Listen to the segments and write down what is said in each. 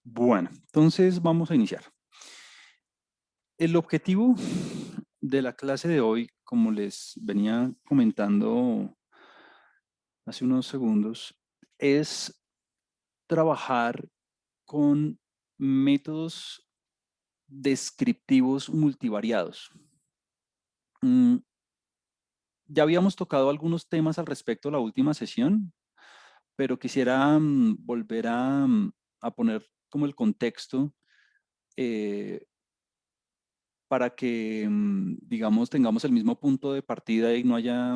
Bueno, entonces vamos a iniciar. El objetivo de la clase de hoy, como les venía comentando hace unos segundos, es trabajar con métodos descriptivos multivariados. Mm, Ya habíamos tocado algunos temas al respecto la última sesión, pero quisiera volver a poner como el contexto eh, para que, digamos, tengamos el mismo punto de partida y no haya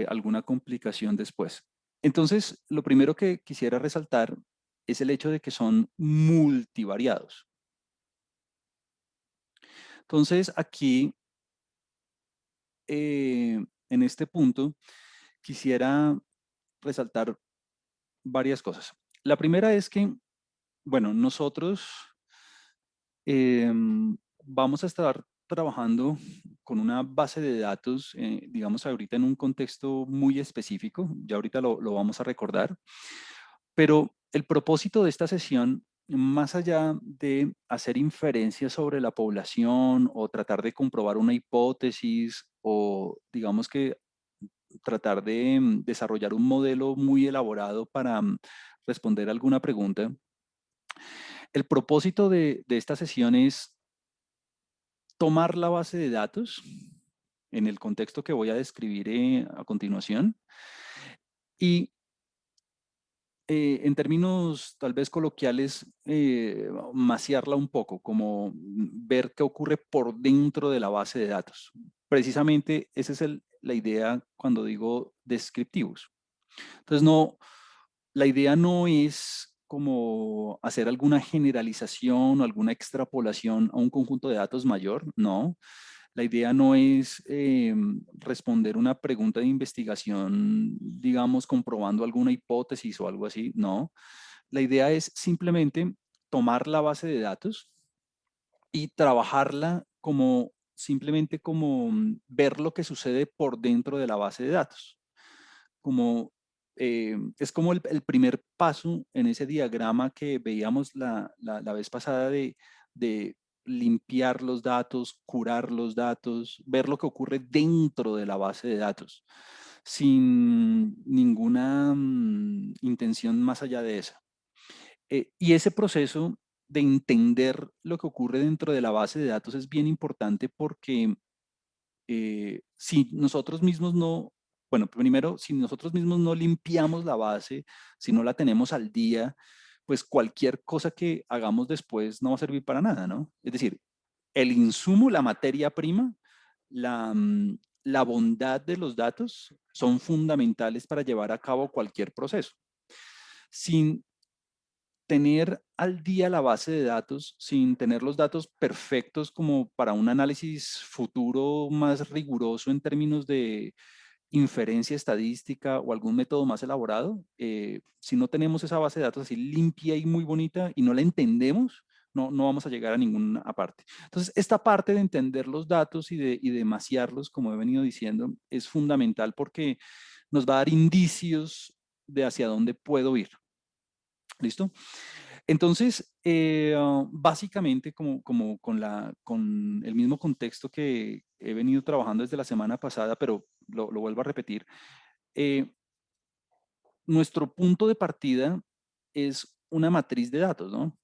alguna complicación después. Entonces, lo primero que quisiera resaltar es el hecho de que son multivariados. Entonces, aquí, en este punto, quisiera resaltar varias cosas. La primera es que, bueno, nosotros vamos a estar trabajando con una base de datos, digamos ahorita en un contexto muy específico, ya ahorita lo vamos a recordar, pero el propósito de esta sesión, más allá de hacer inferencias sobre la población o tratar de comprobar una hipótesis o digamos que tratar de desarrollar un modelo muy elaborado para responder alguna pregunta, el propósito de esta sesión es tomar la base de datos en el contexto que voy a describir a continuación y en términos tal vez coloquiales, maciarla un poco, como ver qué ocurre por dentro de la base de datos. Precisamente esa es la idea cuando digo descriptivos. Entonces, la idea no es como hacer alguna generalización o alguna extrapolación a un conjunto de datos mayor, no. La idea no es responder una pregunta de investigación, digamos, comprobando alguna hipótesis o algo así, no. La idea es simplemente tomar la base de datos y trabajarla como simplemente como ver lo que sucede por dentro de la base de datos. Como es como el primer paso en ese diagrama que veíamos la vez pasada de limpiar los datos, curar los datos, ver lo que ocurre dentro de la base de datos, sin ninguna intención más allá de esa. Y ese proceso de entender lo que ocurre dentro de la base de datos es bien importante porque si nosotros mismos no, bueno, primero, si nosotros mismos no limpiamos la base, si no la tenemos al día, pues cualquier cosa que hagamos después no va a servir para nada, ¿no? Es decir, el insumo, la materia prima, la bondad de los datos son fundamentales para llevar a cabo cualquier proceso. Sin tener al día la base de datos, sin tener los datos perfectos como para un análisis futuro más riguroso en términos de inferencia estadística o algún método más elaborado, si no tenemos esa base de datos así limpia y muy bonita y no la entendemos, no vamos a llegar a ninguna parte. Entonces, esta parte de entender los datos y de maciarlos, como he venido diciendo, es fundamental porque nos va a dar indicios de hacia dónde puedo ir. ¿Listo? Entonces, básicamente, como con el mismo contexto que he venido trabajando desde la semana pasada, pero lo vuelvo a repetir, eh, nuestro punto de partida es una matriz de datos, ¿no?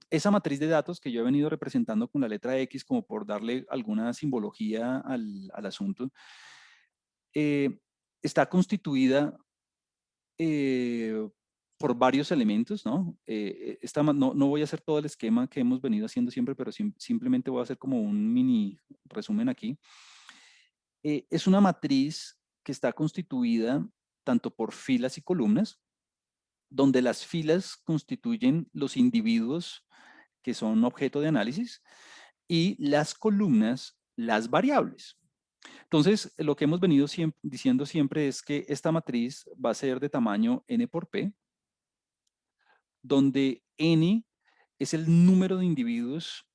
Esa matriz de datos que yo he venido representando con la letra X como por darle alguna simbología al asunto, eh, está constituida eh, por varios elementos, ¿no? No voy a hacer todo el esquema que hemos venido haciendo siempre, pero simplemente voy a hacer como un mini resumen aquí. Es una matriz que está constituida tanto por filas y columnas, donde las filas constituyen los individuos que son objeto de análisis y las columnas las variables. Entonces, lo que hemos venido diciendo siempre es que esta matriz va a ser de tamaño n por p, donde n es el número de individuos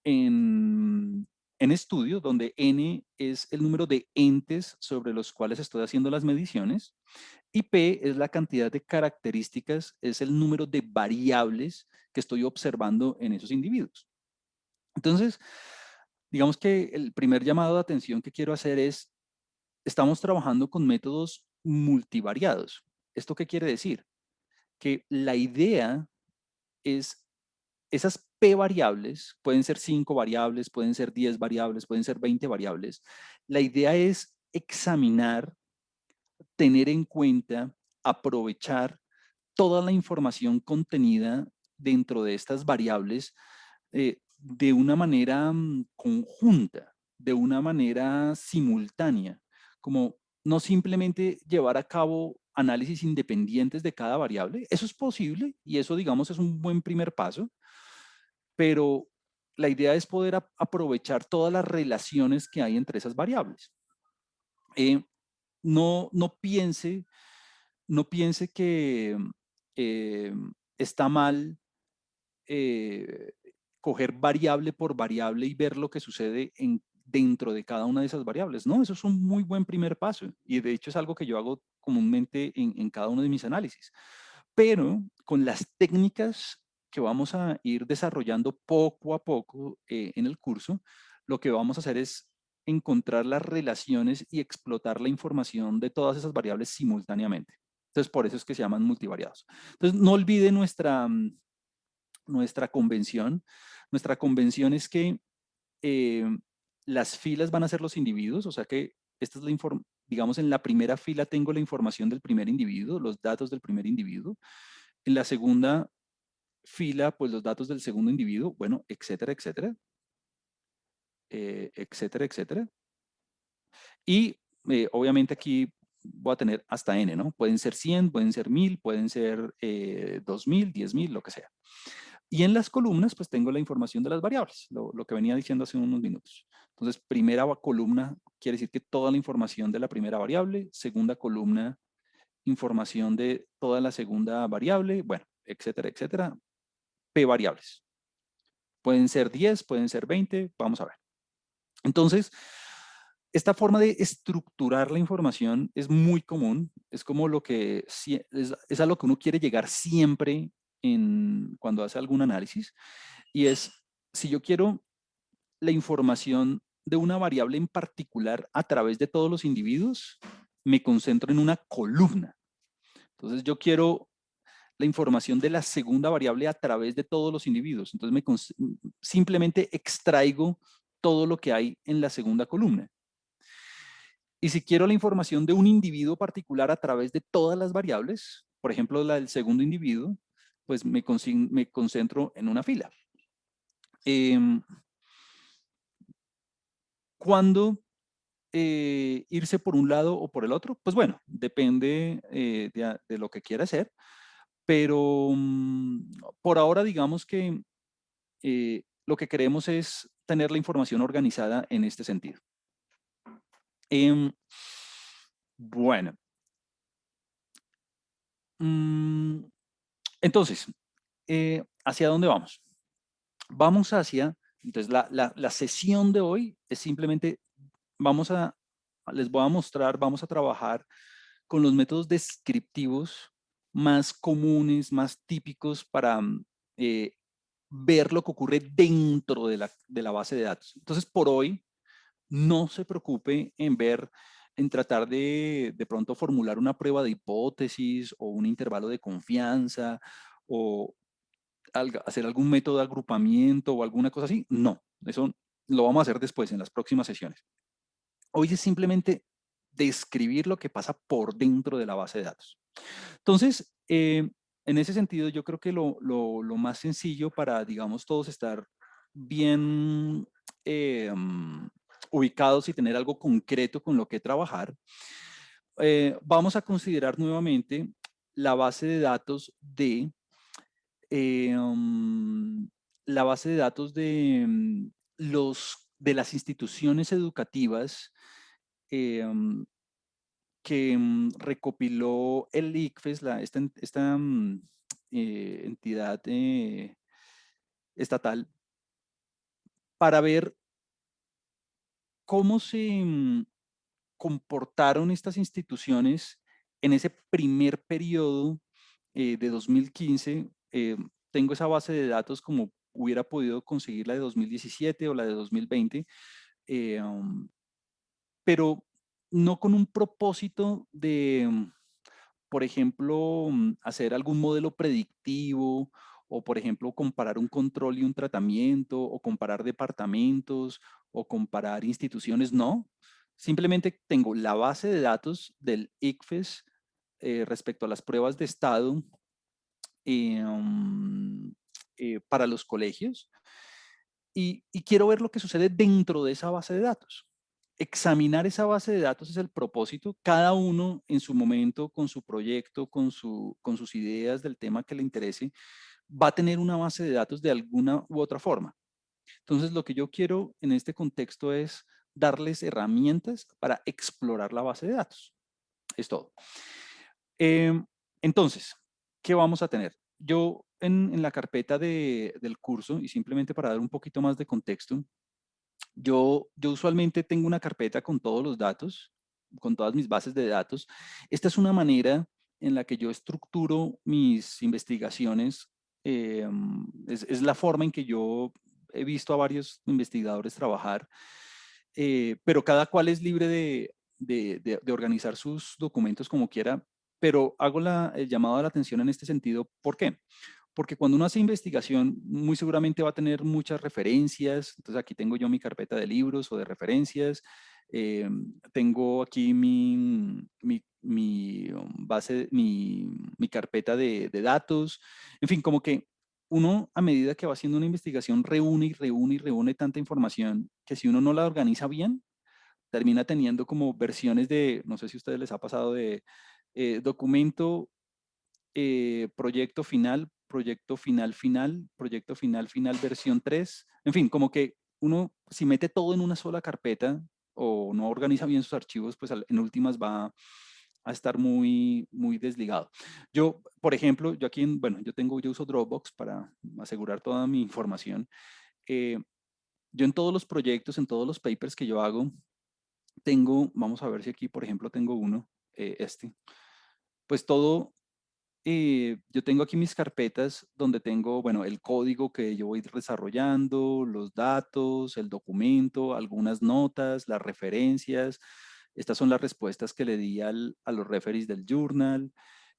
en estudio, donde n es el número de entes sobre los cuales estoy haciendo las mediciones, Y P es la cantidad de características, es el número de variables que estoy observando en esos individuos. Entonces, digamos que el primer llamado de atención que quiero hacer es, estamos trabajando con métodos multivariados. ¿Esto qué quiere decir? Que la idea es esas P variables, pueden ser 5 variables, pueden ser 10 variables, pueden ser 20 variables. La idea es examinar, tener en cuenta, aprovechar toda la información contenida dentro de estas variables de una manera conjunta, de una manera simultánea, como no simplemente llevar a cabo análisis independientes de cada variable. Eso es posible y eso, digamos, es un buen primer paso, pero la idea es poder aprovechar todas las relaciones que hay entre esas variables. Eh, no piense, no piense que eh, está mal eh, coger variable por variable y ver lo que sucede dentro de cada una de esas variables. No, eso es un muy buen primer paso y de hecho es algo que yo hago comúnmente en cada uno de mis análisis. Pero con las técnicas que vamos a ir desarrollando poco a poco en el curso, lo que vamos a hacer es encontrar las relaciones y explotar la información de todas esas variables simultáneamente. Entonces, por eso es que se llaman multivariados. Entonces, no olvide nuestra convención. Nuestra convención es que eh, las filas van a ser los individuos, o sea que esta es la información, digamos, en la primera fila tengo la información del primer individuo, los datos del primer individuo. En la segunda fila, pues los datos del segundo individuo, bueno, etcétera, etcétera, etcétera, etcétera. Y obviamente aquí voy a tener hasta n, ¿no? Pueden ser 100, pueden ser 1000, pueden ser 2000, 10,000, lo que sea. Y en las columnas, pues tengo la información de las variables, lo que venía diciendo hace unos minutos. Entonces, primera columna quiere decir que toda la información de la primera variable, segunda columna, información de toda la segunda variable, bueno, etcétera, etcétera. P variables. Pueden ser 10, pueden ser 20, vamos a ver. Entonces, esta forma de estructurar la información es muy común, es como lo que es a lo que uno quiere llegar siempre cuando hace algún análisis, y es, si yo quiero la información de una variable en particular a través de todos los individuos, me concentro en una columna. Entonces yo quiero la información de la segunda variable a través de todos los individuos. Entonces simplemente extraigo todo lo que hay en la segunda columna. Y si quiero la información de un individuo particular a través de todas las variables, por ejemplo, la del segundo individuo, pues me concentro en una fila. ¿Cuándo irse por un lado o por el otro? Pues bueno, depende de lo que quiera hacer, pero por ahora digamos que lo que queremos es tener la información organizada en este sentido. Em, bueno, mm, entonces, ¿hacia dónde vamos? Vamos hacia, entonces la sesión de hoy es simplemente, les voy a mostrar, vamos a trabajar con los métodos descriptivos más comunes, más típicos para eh, ver lo que ocurre dentro de la base de datos. Entonces, por hoy, no se preocupe en ver, en tratar de pronto formular una prueba de hipótesis o un intervalo de confianza o hacer algún método de agrupamiento o alguna cosa así. No, eso lo vamos a hacer después en las próximas sesiones. Hoy es simplemente describir lo que pasa por dentro de la base de datos. Entonces, en ese sentido, yo creo que lo más sencillo para, digamos, todos estar bien ubicados y tener algo concreto con lo que trabajar, vamos a considerar nuevamente la base de datos la base de datos de las instituciones educativas que recopiló el ICFES, esta entidad estatal, para ver cómo se comportaron estas instituciones en ese primer periodo de 2015, tengo esa base de datos como hubiera podido conseguir la de 2017 o la de 2020, pero no con un propósito de, por ejemplo, hacer algún modelo predictivo o, por ejemplo, comparar un control y un tratamiento o comparar departamentos o comparar instituciones, no. Simplemente tengo la base de datos del ICFES respecto a las pruebas de estado para los colegios y quiero ver lo que sucede dentro de esa base de datos. Examinar esa base de datos es el propósito, cada uno en su momento, con su proyecto, con sus ideas del tema que le interese, va a tener una base de datos de alguna u otra forma. Entonces, lo que yo quiero en este contexto es darles herramientas para explorar la base de datos. Es todo. Entonces, ¿qué vamos a tener? Yo en la carpeta del curso, y simplemente para dar un poquito más de contexto, yo usualmente tengo una carpeta con todos los datos, con todas mis bases de datos. Esta es una manera en la que yo estructuro mis investigaciones. Es la forma en que yo he visto a varios investigadores trabajar, pero cada cual es libre de organizar sus documentos como quiera, pero hago el llamado a la atención en este sentido. ¿Por qué? Porque cuando uno hace investigación, muy seguramente va a tener muchas referencias. Entonces aquí tengo yo mi carpeta de libros o de referencias. Tengo aquí mi carpeta de datos. En fin, como que uno a medida que va haciendo una investigación reúne y reúne y reúne tanta información que si uno no la organiza bien, termina teniendo como versiones de, no sé si a ustedes les ha pasado de documento proyecto final final, proyecto final final versión 3. En fin, como que uno si mete todo en una sola carpeta o no organiza bien sus archivos, pues en últimas va a estar muy desligado. Yo, por ejemplo, yo aquí, bueno, yo uso Dropbox para asegurar toda mi información. Eh, yo en todos los proyectos, en todos los papers que yo hago, tengo, vamos a ver si aquí, por ejemplo, tengo uno, pues todo yo tengo aquí mis carpetas donde tengo, bueno, el código que yo voy desarrollando, los datos, el documento, algunas notas, las referencias. Estas son las respuestas que le di a los referees del journal,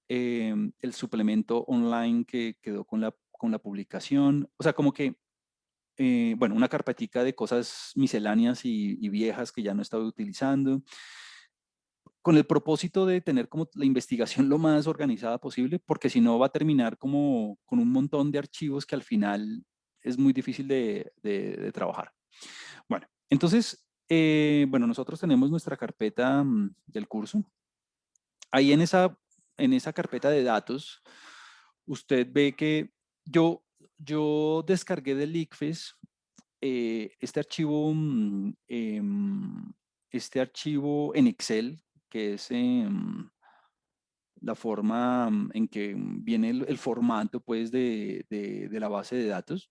el suplemento online que quedó con la publicación. O sea, como que, bueno, una carpetica de cosas misceláneas y viejas que ya no estaba utilizando con el propósito de tener como la investigación lo más organizada posible, porque si no va a terminar como con un montón de archivos que al final es muy difícil de trabajar. Bueno, entonces, bueno, nosotros tenemos nuestra carpeta del curso. Ahí en esa carpeta de datos, usted ve que yo descargué del ICFES este archivo, este archivo en Excel, que es la forma en que viene el formato pues de la base de datos.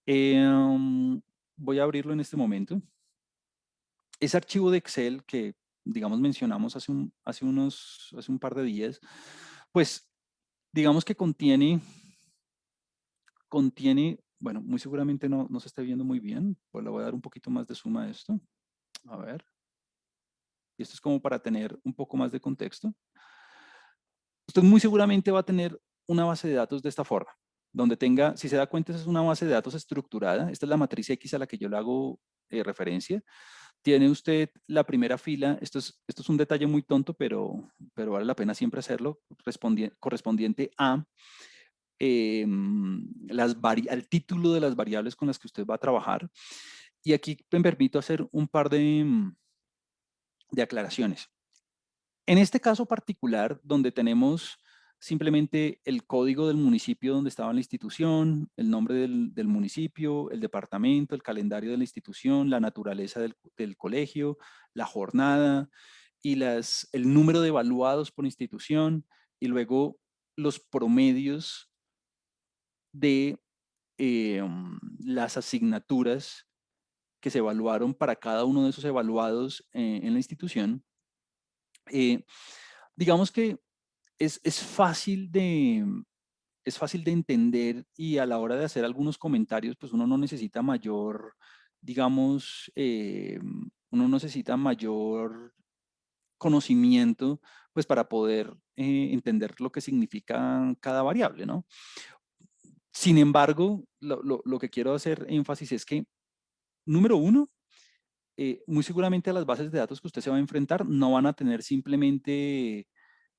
Voy a abrirlo en este momento. Ese archivo de Excel que, digamos, mencionamos hace un par de días, pues digamos que contiene, bueno, muy seguramente no se está viendo muy bien, pues le voy a dar un poquito más de suma a esto. A ver, y esto es como para tener un poco más de contexto. Usted muy seguramente va a tener una base de datos de esta forma, donde tenga, si se da cuenta, esa es una base de datos estructurada. Esta es la matriz X a la que yo le hago referencia. Tiene usted la primera fila, esto es un detalle muy tonto, pero vale la pena siempre hacerlo, correspondiente a al título de las variables con las que usted va a trabajar. Y aquí me permito hacer un par de aclaraciones. En este caso particular, donde tenemos simplemente el código del municipio donde estaba la institución, el nombre del municipio, el departamento, el calendario de la institución, la naturaleza del colegio, la jornada y el número de evaluados por institución y luego los promedios de las asignaturas que se evaluaron para cada uno de esos evaluados en la institución. digamos que es fácil es fácil de entender y a la hora de hacer algunos comentarios, pues uno no necesita mayor, digamos, uno no necesita mayor conocimiento, pues para poder entender lo que significa cada variable, ¿no? Sin embargo, lo que quiero hacer énfasis es que, número uno, muy seguramente a las bases de datos que usted se va a enfrentar no van a tener simplemente,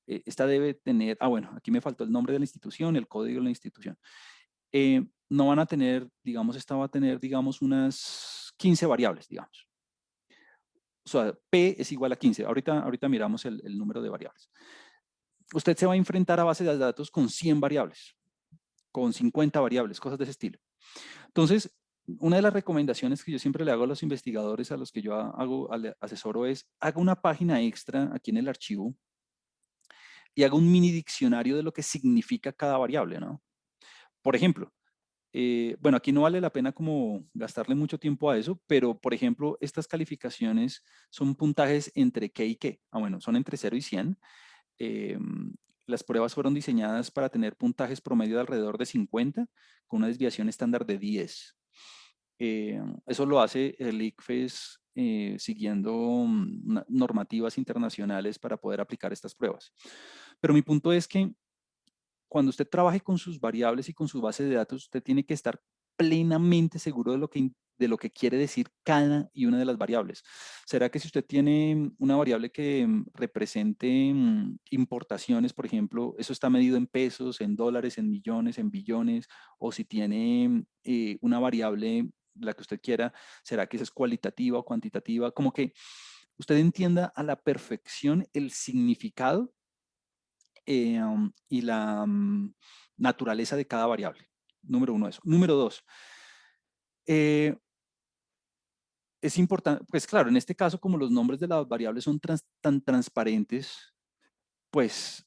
esta debe tener, bueno, aquí me faltó el nombre de la institución, el código de la institución. No van a tener, digamos, esta va a tener, digamos, unas 15 variables, digamos. O sea, P es igual a 15. Ahorita miramos el número de variables. Usted se va a enfrentar a bases de datos con 100 variables, con 50 variables, cosas de ese estilo. Entonces, una de las recomendaciones que yo siempre le hago a los investigadores a los que yo asesoro es, haga una página extra aquí en el archivo y haga un mini diccionario de lo que significa cada variable, ¿no? Por ejemplo, bueno, aquí no vale la pena como gastarle mucho tiempo a eso, pero por ejemplo, estas calificaciones son puntajes entre qué y qué. Bueno, son entre 0 y 100. Eh, las pruebas fueron diseñadas para tener puntajes promedio de alrededor de 50, con una desviación estándar de 10. Eso lo hace el ICFES siguiendo normativas internacionales para poder aplicar estas pruebas. Pero mi punto es que cuando usted trabaje con sus variables y con su base de datos, usted tiene que estar plenamente seguro de lo que quiere decir cada y una de las variables. ¿Será que si usted tiene una variable que represente importaciones, por ejemplo, eso está medido en pesos, en dólares, en millones, en billones? O si tiene una variable, la que usted quiera, ¿será que esa es cualitativa o cuantitativa? Como que usted entienda a la perfección el significado y la naturaleza de cada variable. Número uno, eso. Número dos, eh, es importante, pues claro, en este caso, como los nombres de las variables son tan transparentes, pues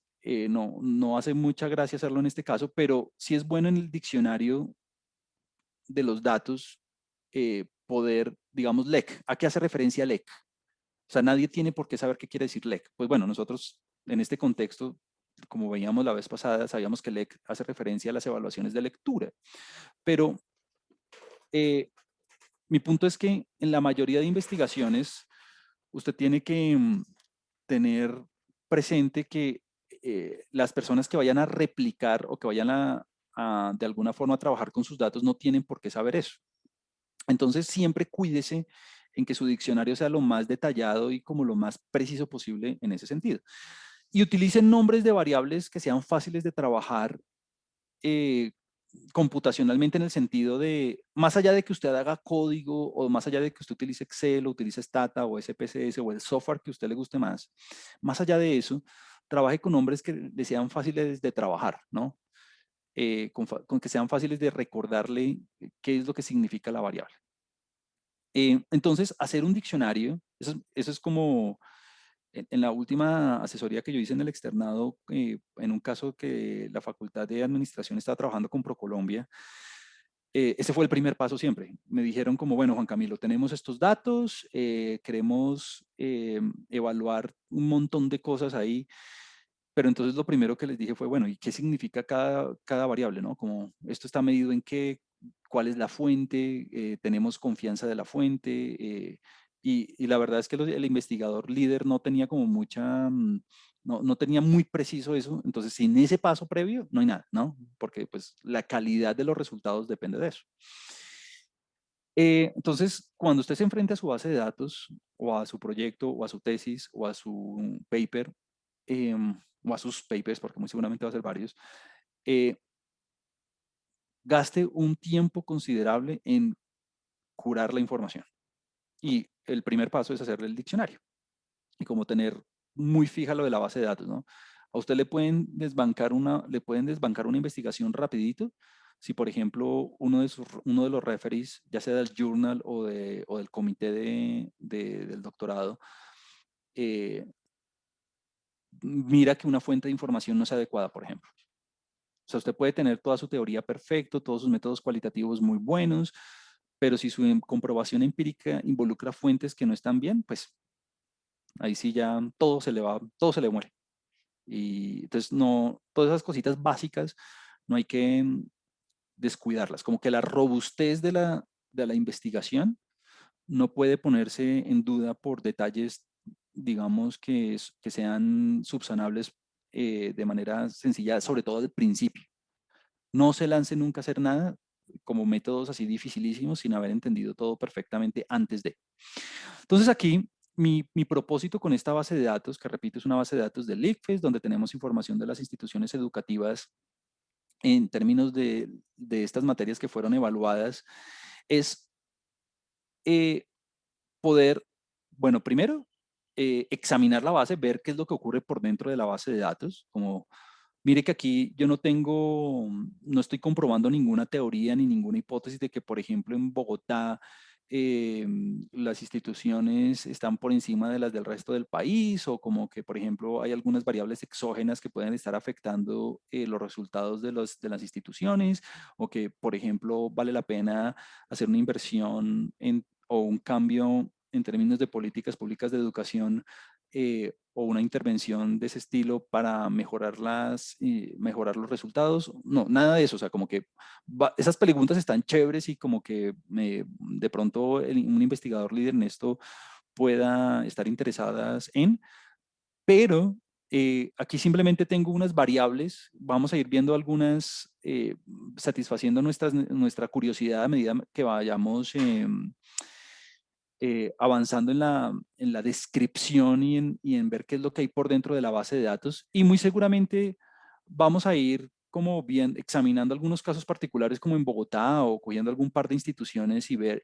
no hace mucha gracia hacerlo en este caso, pero sí es bueno en el diccionario de los datos poder, digamos, LEC. ¿A qué hace referencia LEC? O sea, nadie tiene por qué saber qué quiere decir LEC. Pues bueno, nosotros en este contexto, como veíamos la vez pasada, sabíamos que LEC hace referencia a las evaluaciones de lectura. Pero eh, mi punto es que en la mayoría de investigaciones, usted tiene que tener presente que las personas que vayan a replicar o que vayan de alguna forma a trabajar con sus datos no tienen por qué saber eso. Entonces, siempre cuídese en que su diccionario sea lo más detallado y como lo más preciso posible en ese sentido. Y utilicen nombres de variables que sean fáciles de trabajar eh, computacionalmente en el sentido de, más allá de que usted haga código o más allá de que usted utilice Excel o utilice Stata o SPSS o el software que a usted le guste más allá de eso, trabaje con nombres que le sean fáciles de trabajar, ¿no? Con que sean fáciles de recordarle qué es lo que significa la variable. Entonces, hacer un diccionario, eso es como en la última asesoría que yo hice en el externado, en un caso que la Facultad de Administración estaba trabajando con ProColombia, ese fue el primer paso siempre. Me dijeron como, bueno, Juan Camilo, tenemos estos datos, queremos evaluar un montón de cosas ahí, pero entonces lo primero que les dije fue, bueno, ¿y qué significa cada variable, no? Como esto está medido en qué, cuál es la fuente, tenemos confianza de la fuente, y la verdad es que el investigador líder no tenía como no tenía muy preciso eso, entonces sin ese paso previo no hay nada, ¿no? Porque pues la calidad de los resultados depende de eso. Entonces, cuando usted se enfrenta a su base de datos o a su proyecto o a su tesis o a su paper, o a sus papers, porque muy seguramente va a ser varios, eh, gaste un tiempo considerable en curar la información. Y el primer paso es hacerle el diccionario y como tener muy fija lo de la base de datos, ¿no? A usted le pueden desbancar una investigación rapidito si, por ejemplo, uno de los referees, ya sea del journal o del comité del doctorado, eh, mira que una fuente de información no es adecuada, por ejemplo. O sea, usted puede tener toda su teoría perfecto, todos sus métodos cualitativos muy buenos, pero si su comprobación empírica involucra fuentes que no están bien, pues ahí sí ya todo se le muere. Y entonces, no, todas esas cositas básicas no hay que descuidarlas. Como que la robustez de la investigación no puede ponerse en duda por detalles, digamos, que sean subsanables de manera sencilla, sobre todo al principio. No se lance nunca a hacer nada como métodos así dificilísimos sin haber entendido todo perfectamente antes de. Entonces aquí mi propósito con esta base de datos, que repito es una base de datos del ICFES, donde tenemos información de las instituciones educativas en términos de estas materias que fueron evaluadas, es eh, poder, bueno, primero, examinar la base, ver qué es lo que ocurre por dentro de la base de datos, como mire que aquí yo no tengo, no estoy comprobando ninguna teoría ni ninguna hipótesis de que, por ejemplo, en Bogotá las instituciones están por encima de las del resto del país o como que, por ejemplo, hay algunas variables exógenas que pueden estar afectando los resultados de las instituciones o que, por ejemplo, vale la pena hacer una inversión o un cambio en términos de políticas públicas de educación o una intervención de ese estilo para mejorar los resultados. No, nada de eso. O sea, como que esas preguntas están chéveres y como que de pronto un investigador líder en esto pueda estar interesadas en, pero aquí simplemente tengo unas variables, vamos a ir viendo algunas, satisfaciendo nuestra curiosidad a medida que vayamos avanzando en la descripción y en ver qué es lo que hay por dentro de la base de datos. Y muy seguramente vamos a ir como bien examinando algunos casos particulares como en Bogotá o cogiendo algún par de instituciones y ver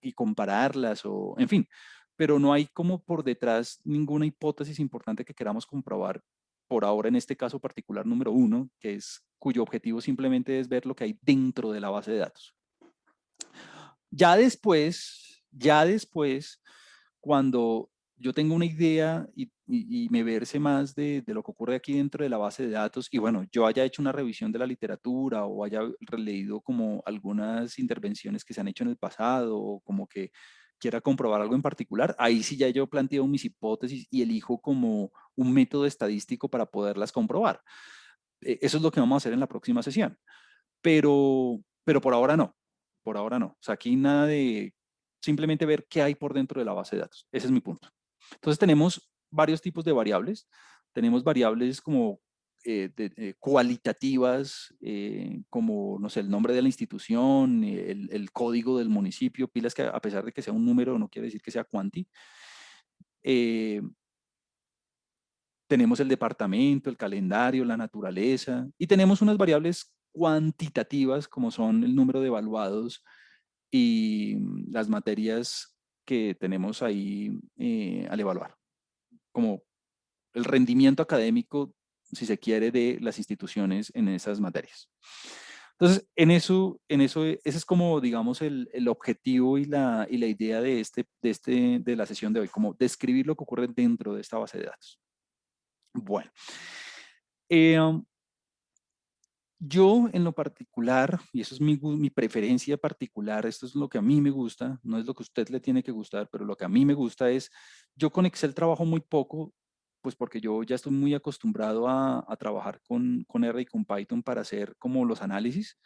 y compararlas o en fin, pero no hay como por detrás ninguna hipótesis importante que queramos comprobar por ahora en este caso particular número uno, que es cuyo objetivo simplemente es ver lo que hay dentro de la base de datos. Ya después, cuando yo tengo una idea y me verse más de lo que ocurre aquí dentro de la base de datos y bueno, yo haya hecho una revisión de la literatura o haya releído como algunas intervenciones que se han hecho en el pasado o como que quiera comprobar algo en particular, ahí sí ya yo planteo mis hipótesis y elijo como un método estadístico para poderlas comprobar. Eso es lo que vamos a hacer en la próxima sesión, pero por ahora no, por ahora no. O sea, aquí nada de simplemente ver qué hay por dentro de la base de datos. Ese es mi punto. Entonces tenemos varios tipos de variables. Tenemos variables como cualitativas, como, no sé, el nombre de la institución, el código del municipio, pilas que a pesar de que sea un número no quiere decir que sea cuanti. Eh, tenemos el departamento, el calendario, la naturaleza, y tenemos unas variables cuantitativas como son el número de evaluados y las materias que tenemos ahí al evaluar, como el rendimiento académico, si se quiere, de las instituciones en esas materias. Entonces, ese es como, digamos, el objetivo y la idea de la sesión de hoy, como describir lo que ocurre dentro de esta base de datos. Bueno, eh, yo en lo particular, y eso es mi preferencia particular, esto es lo que a mí me gusta, no es lo que a usted le tiene que gustar, pero lo que a mí me gusta es, yo con Excel trabajo muy poco, pues porque yo ya estoy muy acostumbrado a trabajar con R y con Python para hacer como los análisis,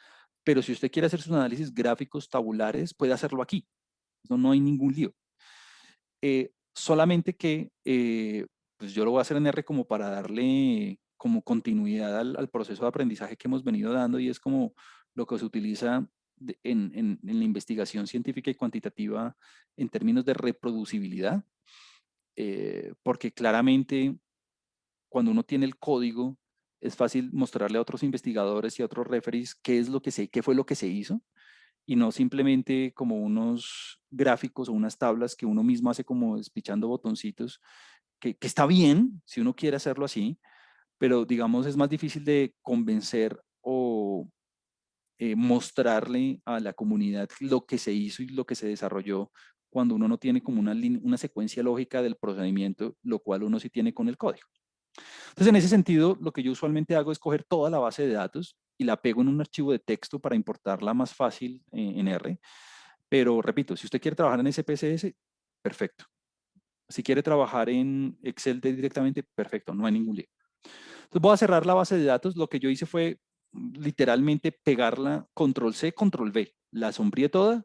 pero si usted quiere hacer sus análisis gráficos tabulares, puede hacerlo aquí, no hay ningún lío. Solamente que pues yo lo voy a hacer en R como para darle como continuidad al proceso de aprendizaje que hemos venido dando y es como lo que se utiliza en la investigación científica y cuantitativa en términos de reproducibilidad, porque claramente cuando uno tiene el código es fácil mostrarle a otros investigadores y a otros referees qué es lo que qué fue lo que se hizo y no simplemente como unos gráficos o unas tablas que uno mismo hace como despichando botoncitos, que está bien si uno quiere hacerlo así, pero digamos es más difícil de convencer o mostrarle a la comunidad lo que se hizo y lo que se desarrolló cuando uno no tiene como una secuencia lógica del procedimiento, lo cual uno sí tiene con el código. Entonces, en ese sentido, lo que yo usualmente hago es coger toda la base de datos y la pego en un archivo de texto para importarla más fácil en R. Pero repito, si usted quiere trabajar en SPSS, perfecto. Si quiere trabajar en Excel directamente, perfecto, no hay ningún lío. Entonces voy a cerrar la base de datos. Lo que yo hice fue literalmente pegarla, control C, control V. La sombreé toda,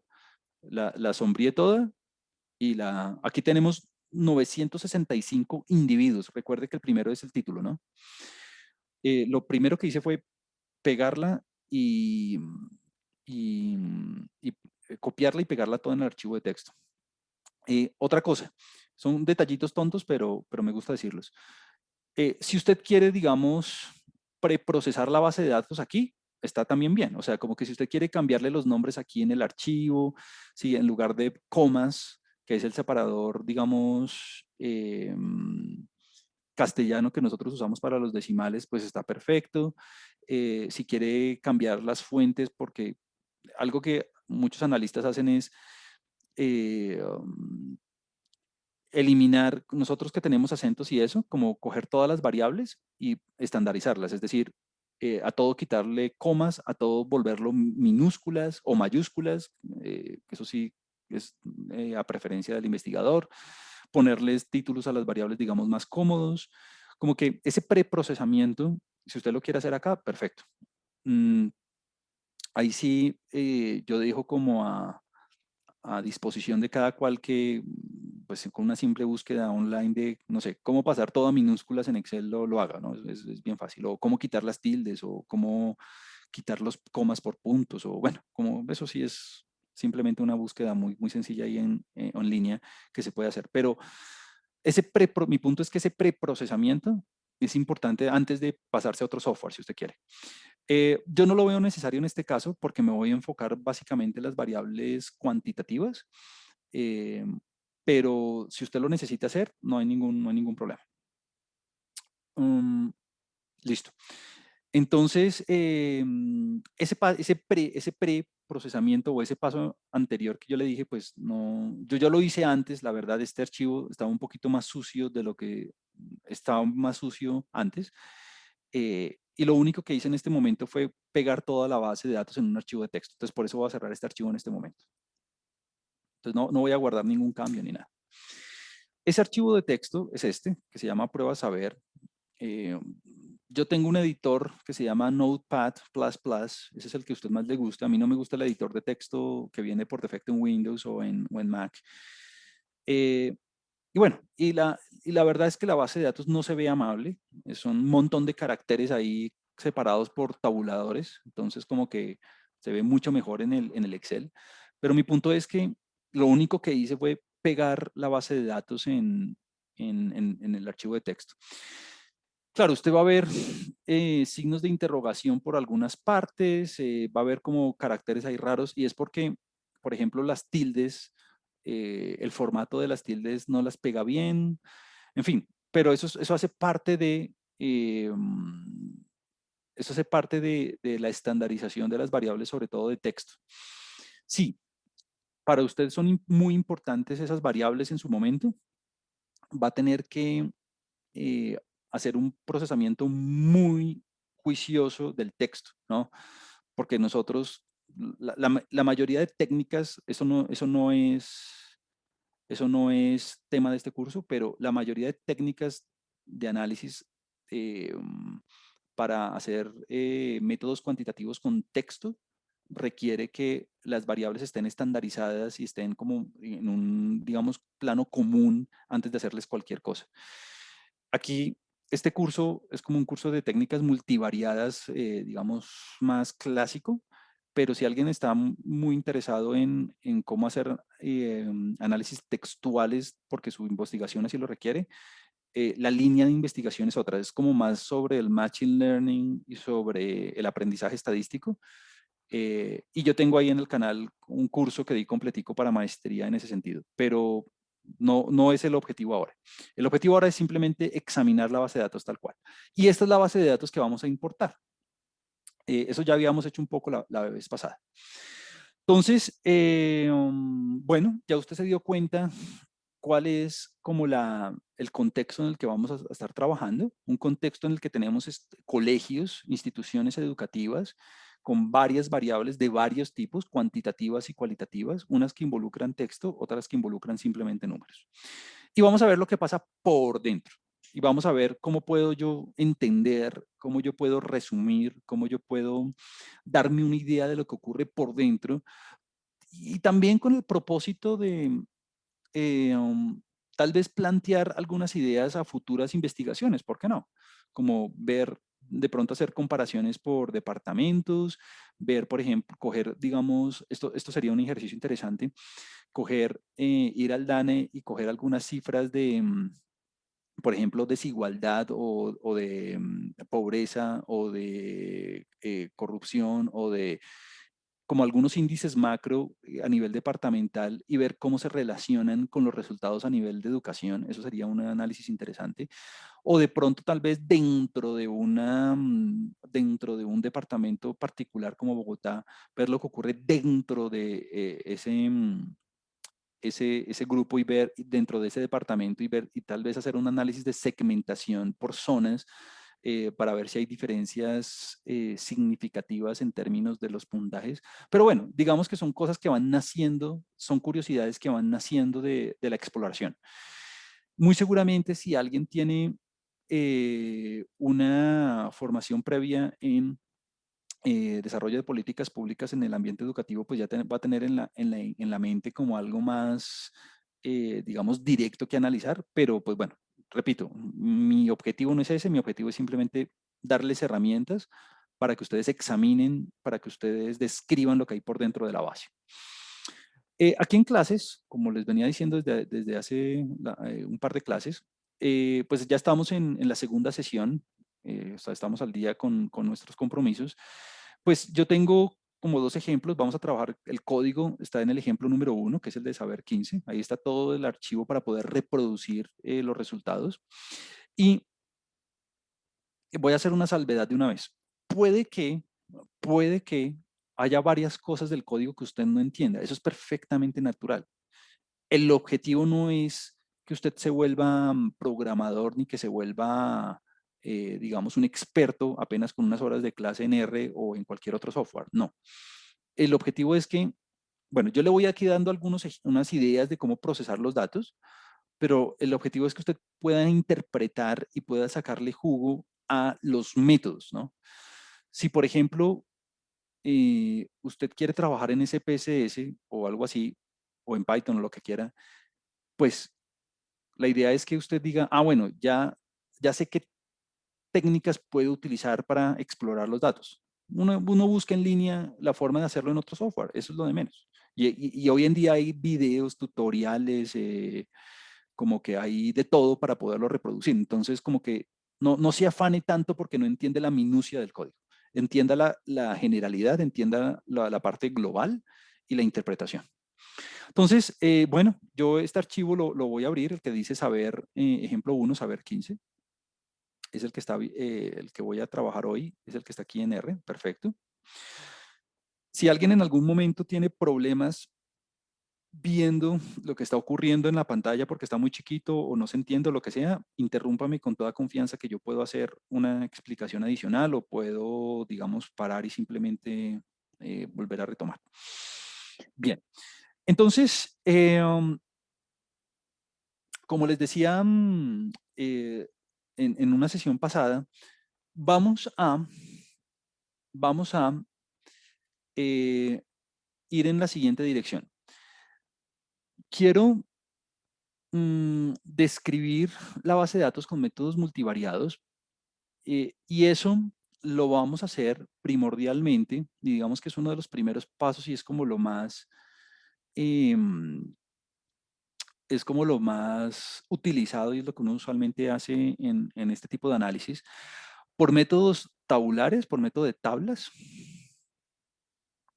la sombreé toda y aquí tenemos 965 individuos. Recuerde que el primero es el título, ¿no? Lo primero que hice fue pegarla y, y copiarla y pegarla toda en el archivo de texto. Otra cosa, son detallitos tontos, pero me gusta decirlos. Si usted quiere, digamos, preprocesar la base de datos aquí, está también bien. O sea, como que si usted quiere cambiarle los nombres aquí en el archivo, si en lugar de comas, que es el separador, digamos, castellano que nosotros usamos para los decimales, pues está perfecto. Si quiere cambiar las fuentes, porque algo que muchos analistas hacen es eliminar, nosotros que tenemos acentos y eso, como coger todas las variables y estandarizarlas, es decir, a todo quitarle comas, a todo volverlo minúsculas o mayúsculas, eso sí es a preferencia del investigador, ponerles títulos a las variables, digamos, más cómodos, como que ese preprocesamiento, si usted lo quiere hacer acá, perfecto. Mm, ahí sí, yo dejo como a disposición de cada cual que, pues con una simple búsqueda online de, no sé, cómo pasar todo a minúsculas en Excel lo haga, ¿no? Es bien fácil. O cómo quitar las tildes, o cómo quitar los comas por puntos, o bueno, como eso sí es simplemente una búsqueda muy sencilla ahí en línea que se puede hacer. Pero mi punto es que ese preprocesamiento es importante antes de pasarse a otro software, si usted quiere. Yo no lo veo necesario en este caso porque me voy a enfocar básicamente en las variables cuantitativas, eh, pero si usted lo necesita hacer, no hay ningún problema. Um, listo. Entonces, ese preprocesamiento o ese paso anterior que yo le dije, pues no, yo ya lo hice antes, la verdad, este archivo estaba un poquito más sucio de lo que estaba más sucio antes. Y lo único que hice en este momento fue pegar toda la base de datos en un archivo de texto. Entonces, por eso voy a cerrar este archivo en este momento. Entonces, no voy a guardar ningún cambio ni nada. Ese archivo de texto es este, que se llama prueba saber. Eh, yo tengo un editor que se llama Notepad++, ese es el que a usted más le gusta. A mí no me gusta el editor de texto que viene por defecto en Windows o en Mac. Y bueno, y la verdad es que la base de datos no se ve amable. Son un montón de caracteres ahí separados por tabuladores. Entonces como que se ve mucho mejor en el Excel. Pero mi punto es que lo único que hice fue pegar la base de datos en el archivo de texto. Claro, usted va a ver signos de interrogación por algunas partes, va a ver como caracteres ahí raros y es porque, por ejemplo, las tildes, el formato de las tildes no las pega bien, en fin, pero eso hace parte de la estandarización de las variables, sobre todo de texto. Sí, para usted son muy importantes esas variables en su momento, va a tener que eh, hacer un procesamiento muy juicioso del texto, ¿no? Porque nosotros, la mayoría de técnicas, eso no es tema de este curso, pero la mayoría de técnicas de análisis eh, para hacer métodos cuantitativos con texto requiere que las variables estén estandarizadas y estén como en un, digamos, plano común antes de hacerles cualquier cosa. Aquí, este curso es como un curso de técnicas multivariadas, digamos, más clásico, pero si alguien está muy interesado en cómo hacer análisis textuales, porque su investigación así lo requiere, la línea de investigación es otra, es como más sobre el machine learning y sobre el aprendizaje estadístico. Y yo tengo ahí en el canal un curso que di completico para maestría en ese sentido, pero no es el objetivo ahora. El objetivo ahora es simplemente examinar la base de datos tal cual. Y esta es la base de datos que vamos a importar. Eso ya habíamos hecho un poco la vez pasada. Entonces, bueno, ya usted se dio cuenta cuál es como el contexto en el que vamos a estar trabajando, un contexto en el que tenemos colegios, instituciones educativas con varias variables de varios tipos, cuantitativas y cualitativas, unas que involucran texto, otras que involucran simplemente números. Y vamos a ver lo que pasa por dentro. y vamos a ver cómo puedo yo entender, cómo yo puedo resumir, cómo yo puedo darme una idea de lo que ocurre por dentro y también con el propósito de eh, um, tal vez plantear algunas ideas a futuras investigaciones, ¿por qué no? Como ver, de pronto hacer comparaciones por departamentos, ver, por ejemplo, coger, digamos, esto sería un ejercicio interesante, coger, ir al DANE y coger algunas cifras de, por ejemplo, desigualdad o de pobreza o de corrupción o de como algunos índices macro a nivel departamental y ver cómo se relacionan con los resultados a nivel de educación. Eso sería un análisis interesante. O de pronto tal vez dentro de un departamento particular como Bogotá, ver lo que ocurre dentro de ese grupo y ver dentro de ese departamento y ver y tal vez hacer un análisis de segmentación por zonas para ver si hay diferencias significativas en términos de los puntajes. Pero bueno, digamos que son cosas que van naciendo, son curiosidades que van naciendo de la exploración. Muy seguramente si alguien tiene una formación previa en desarrollo de políticas públicas en el ambiente educativo, pues ya va a tener en la mente como algo más, digamos, directo que analizar, pero pues bueno, repito, mi objetivo no es ese, mi objetivo es simplemente darles herramientas para que ustedes examinen, para que ustedes describan lo que hay por dentro de la base. Aquí en clases, como les venía diciendo desde hace un par de clases, pues ya estamos en la segunda sesión, o sea, estamos al día con nuestros compromisos. Pues yo tengo como dos ejemplos, vamos a trabajar, el código está en el ejemplo número 1, que es el de Saber 15, ahí está todo el archivo para poder reproducir los resultados. Y voy a hacer una salvedad de una vez. Puede que, puede que haya varias cosas del código que usted no entienda, eso es perfectamente natural. El objetivo no es que usted se vuelva programador ni que se vuelva, digamos, un experto apenas con unas horas de clase en R o en cualquier otro software. No. El objetivo es que, bueno, yo le voy aquí dando unas ideas de cómo procesar los datos, pero el objetivo es que usted pueda interpretar y pueda sacarle jugo a los métodos, ¿no? Si, por ejemplo, usted quiere trabajar en SPSS o algo así, o en Python o lo que quiera, pues la idea es que usted diga, ah, bueno, ya sé qué técnicas puede utilizar para explorar los datos. Uno busca en línea la forma de hacerlo en otro software, eso es lo de menos. Y hoy en día hay videos, tutoriales, como que hay de todo para poderlo reproducir. Entonces, como que no se afane tanto porque no entiende la minucia del código. Entienda la generalidad, entienda la parte global y la interpretación. Entonces, bueno, yo este archivo lo voy a abrir, el que dice saber, ejemplo 1, saber 15. Es el que está, el que voy a trabajar hoy, es el que está aquí en R, perfecto. Si alguien en algún momento tiene problemas viendo lo que está ocurriendo en la pantalla porque está muy chiquito o no se entiende o lo que sea, interrúmpame con toda confianza que yo puedo hacer una explicación adicional o puedo, digamos, parar y simplemente volver a retomar. Bien, entonces, como les decía en una sesión pasada, vamos a, vamos a ir en la siguiente dirección. Quiero describir la base de datos con métodos multivariados y eso lo vamos a hacer primordialmente, y digamos que es uno de los primeros pasos y em, es como lo más utilizado y es lo que uno usualmente hace en este tipo de análisis, por métodos tabulares, por método de tablas,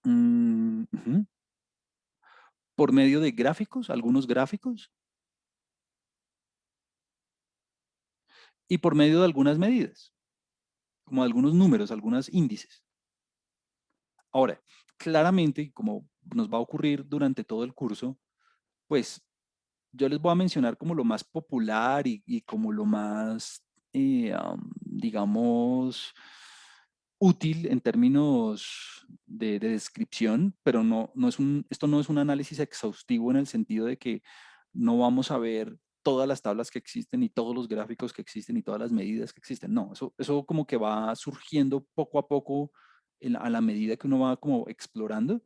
ujú, por medio de gráficos, algunos gráficos, y por medio de algunas medidas, como algunos números, algunos índices. Ahora, claramente, como nos va a ocurrir durante todo el curso, pues yo les voy a mencionar como lo más popular y como lo más, digamos, útil en términos de descripción, pero esto no es un análisis exhaustivo en el sentido de que no vamos a ver todas las tablas que existen y todos los gráficos que existen y todas las medidas que existen. No, eso como que va surgiendo poco a poco a la medida que uno va como explorando.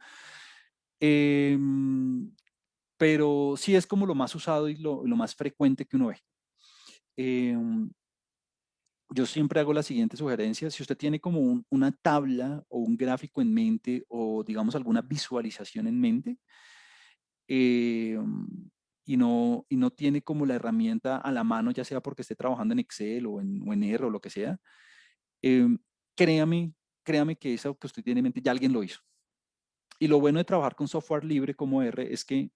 Em, pero sí es como lo más usado y lo más frecuente que uno ve. Em, yo siempre hago la siguiente sugerencia: si usted tiene como una tabla o un gráfico en mente o digamos alguna visualización en mente, eh, y no tiene como la herramienta a la mano, ya sea porque esté trabajando en Excel o en R o lo que sea, eh, créame, créame que eso que usted tiene en mente ya alguien lo hizo. Y lo bueno de trabajar con software libre como R es que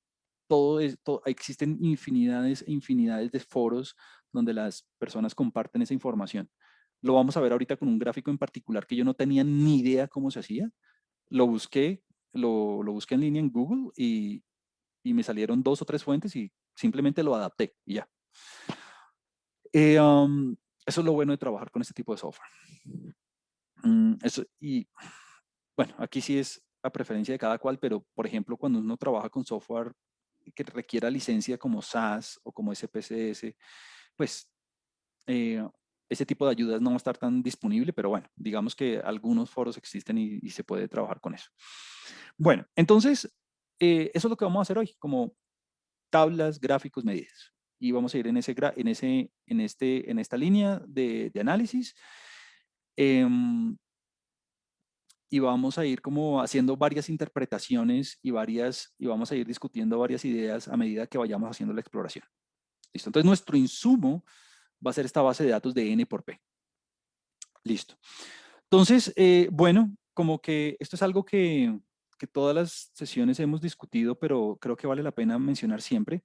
existen infinidades e infinidades de foros donde las personas comparten esa información. Lo vamos a ver ahorita con un gráfico en particular que yo no tenía ni idea cómo se hacía. Lo busqué, lo busqué en línea en Google y me salieron dos o tres fuentes y simplemente lo adapté y ya. Eso es lo bueno de trabajar con este tipo de software. Y bueno, aquí sí es a preferencia de cada cual, pero por ejemplo, cuando uno trabaja con software que requiera licencia como SAS o como SPSS, pues eh, ese tipo de ayudas no va a estar tan disponible, pero bueno, digamos que algunos foros existen y se puede trabajar con eso. Bueno, entonces, eso es lo que vamos a hacer hoy, como tablas, gráficos, medidas. Y vamos a ir en esta línea de análisis. Y vamos a ir como haciendo varias interpretaciones y vamos a ir discutiendo varias ideas a medida que vayamos haciendo la exploración. ¿Listo? Entonces nuestro insumo va a ser esta base de datos de N por P. Listo. Entonces, bueno, como que esto es algo que todas las sesiones hemos discutido, pero creo que vale la pena mencionar siempre.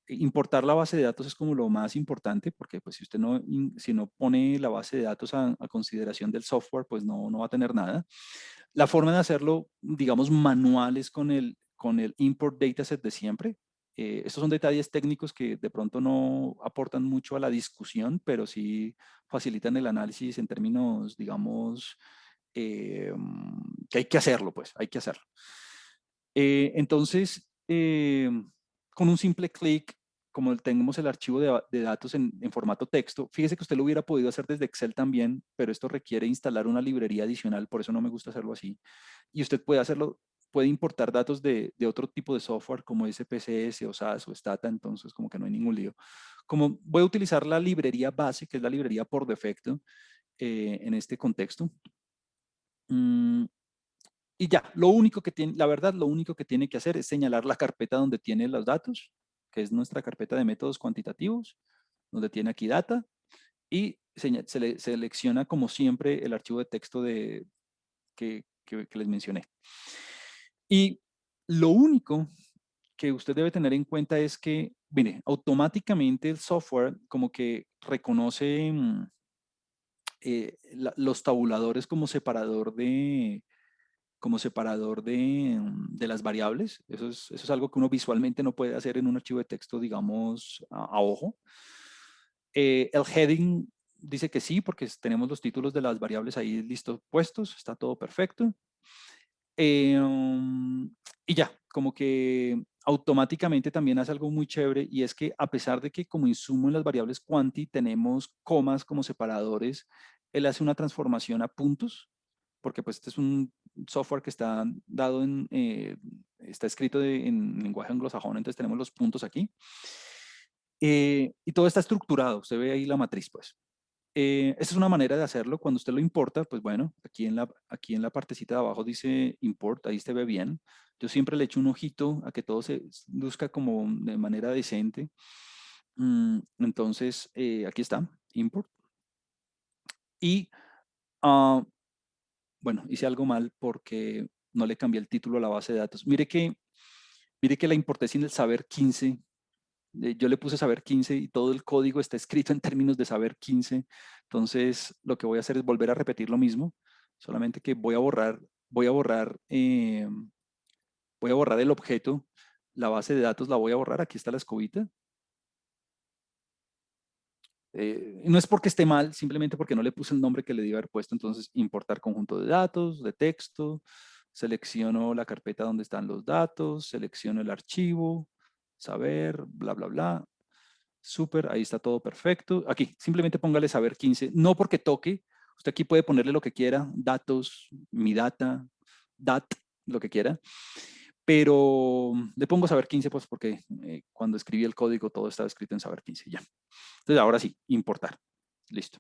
Importar la base de datos es como lo más importante, porque pues si usted si no pone la base de datos a consideración del software, pues no va a tener nada. La forma de hacerlo, digamos, manual es con el import dataset de siempre. Estos son detalles técnicos que de pronto no aportan mucho a la discusión, pero sí facilitan el análisis en términos, digamos, que hay que hacerlo, pues, hay que hacerlo. Entonces, con un simple clic, como tenemos el archivo de datos en formato texto, fíjese que usted lo hubiera podido hacer desde Excel también, pero esto requiere instalar una librería adicional, por eso no me gusta hacerlo así. Y usted puede hacerlo, puede importar datos de otro tipo de software como SPSS o SAS o Stata, entonces como que no hay ningún lío. Como voy a utilizar la librería base, que es la librería por defecto en este contexto. Mm, y ya, lo único que tiene, la verdad, lo único que tiene que hacer es señalar la carpeta donde tiene los datos, que es nuestra carpeta de métodos cuantitativos, donde tiene aquí data, y selecciona como siempre el archivo de texto que les mencioné. Y lo único que usted debe tener en cuenta es que, mire, automáticamente el software como que reconoce los tabuladores como separador de las variables. Eso es algo que uno visualmente no puede hacer en un archivo de texto, digamos, a ojo. El heading dice que sí, porque tenemos los títulos de las variables ahí listos puestos, está todo perfecto. Y ya, como que automáticamente también hace algo muy chévere y es que a pesar de que como insumo en las variables quanti tenemos comas como separadores, él hace una transformación a puntos, porque pues este es un software que está dado está escrito en lenguaje anglosajón, entonces tenemos los puntos aquí. Y todo está estructurado, usted ve ahí la matriz pues. Esta es una manera de hacerlo. Cuando usted lo importa, pues bueno, aquí en la partecita de abajo dice import, ahí se ve bien. Yo siempre le echo un ojito a que todo se luzca como de manera decente. Entonces, aquí está, import. Y, bueno, hice algo mal porque no le cambié el título a la base de datos. Mire que la importé sin el saber 15. Yo le puse saber 15 y todo el código está escrito en términos de saber 15. Entonces, lo que voy a hacer es volver a repetir lo mismo, solamente que voy a borrar el objeto, la base de datos la voy a borrar. Aquí está la escobita. No es porque esté mal, simplemente porque no le puse el nombre que le debía haber puesto. Entonces, importar conjunto de datos, de texto, selecciono la carpeta donde están los datos, selecciono el archivo, saber, bla, bla, bla. Súper, ahí está todo perfecto. Aquí, simplemente póngale saber 15, no porque toque, usted aquí puede ponerle lo que quiera, datos, mi data, dat, lo que quiera, pero le pongo saber 15 pues porque cuando escribí el código todo estaba escrito en saber 15 ya. Entonces ahora sí, importar. Listo.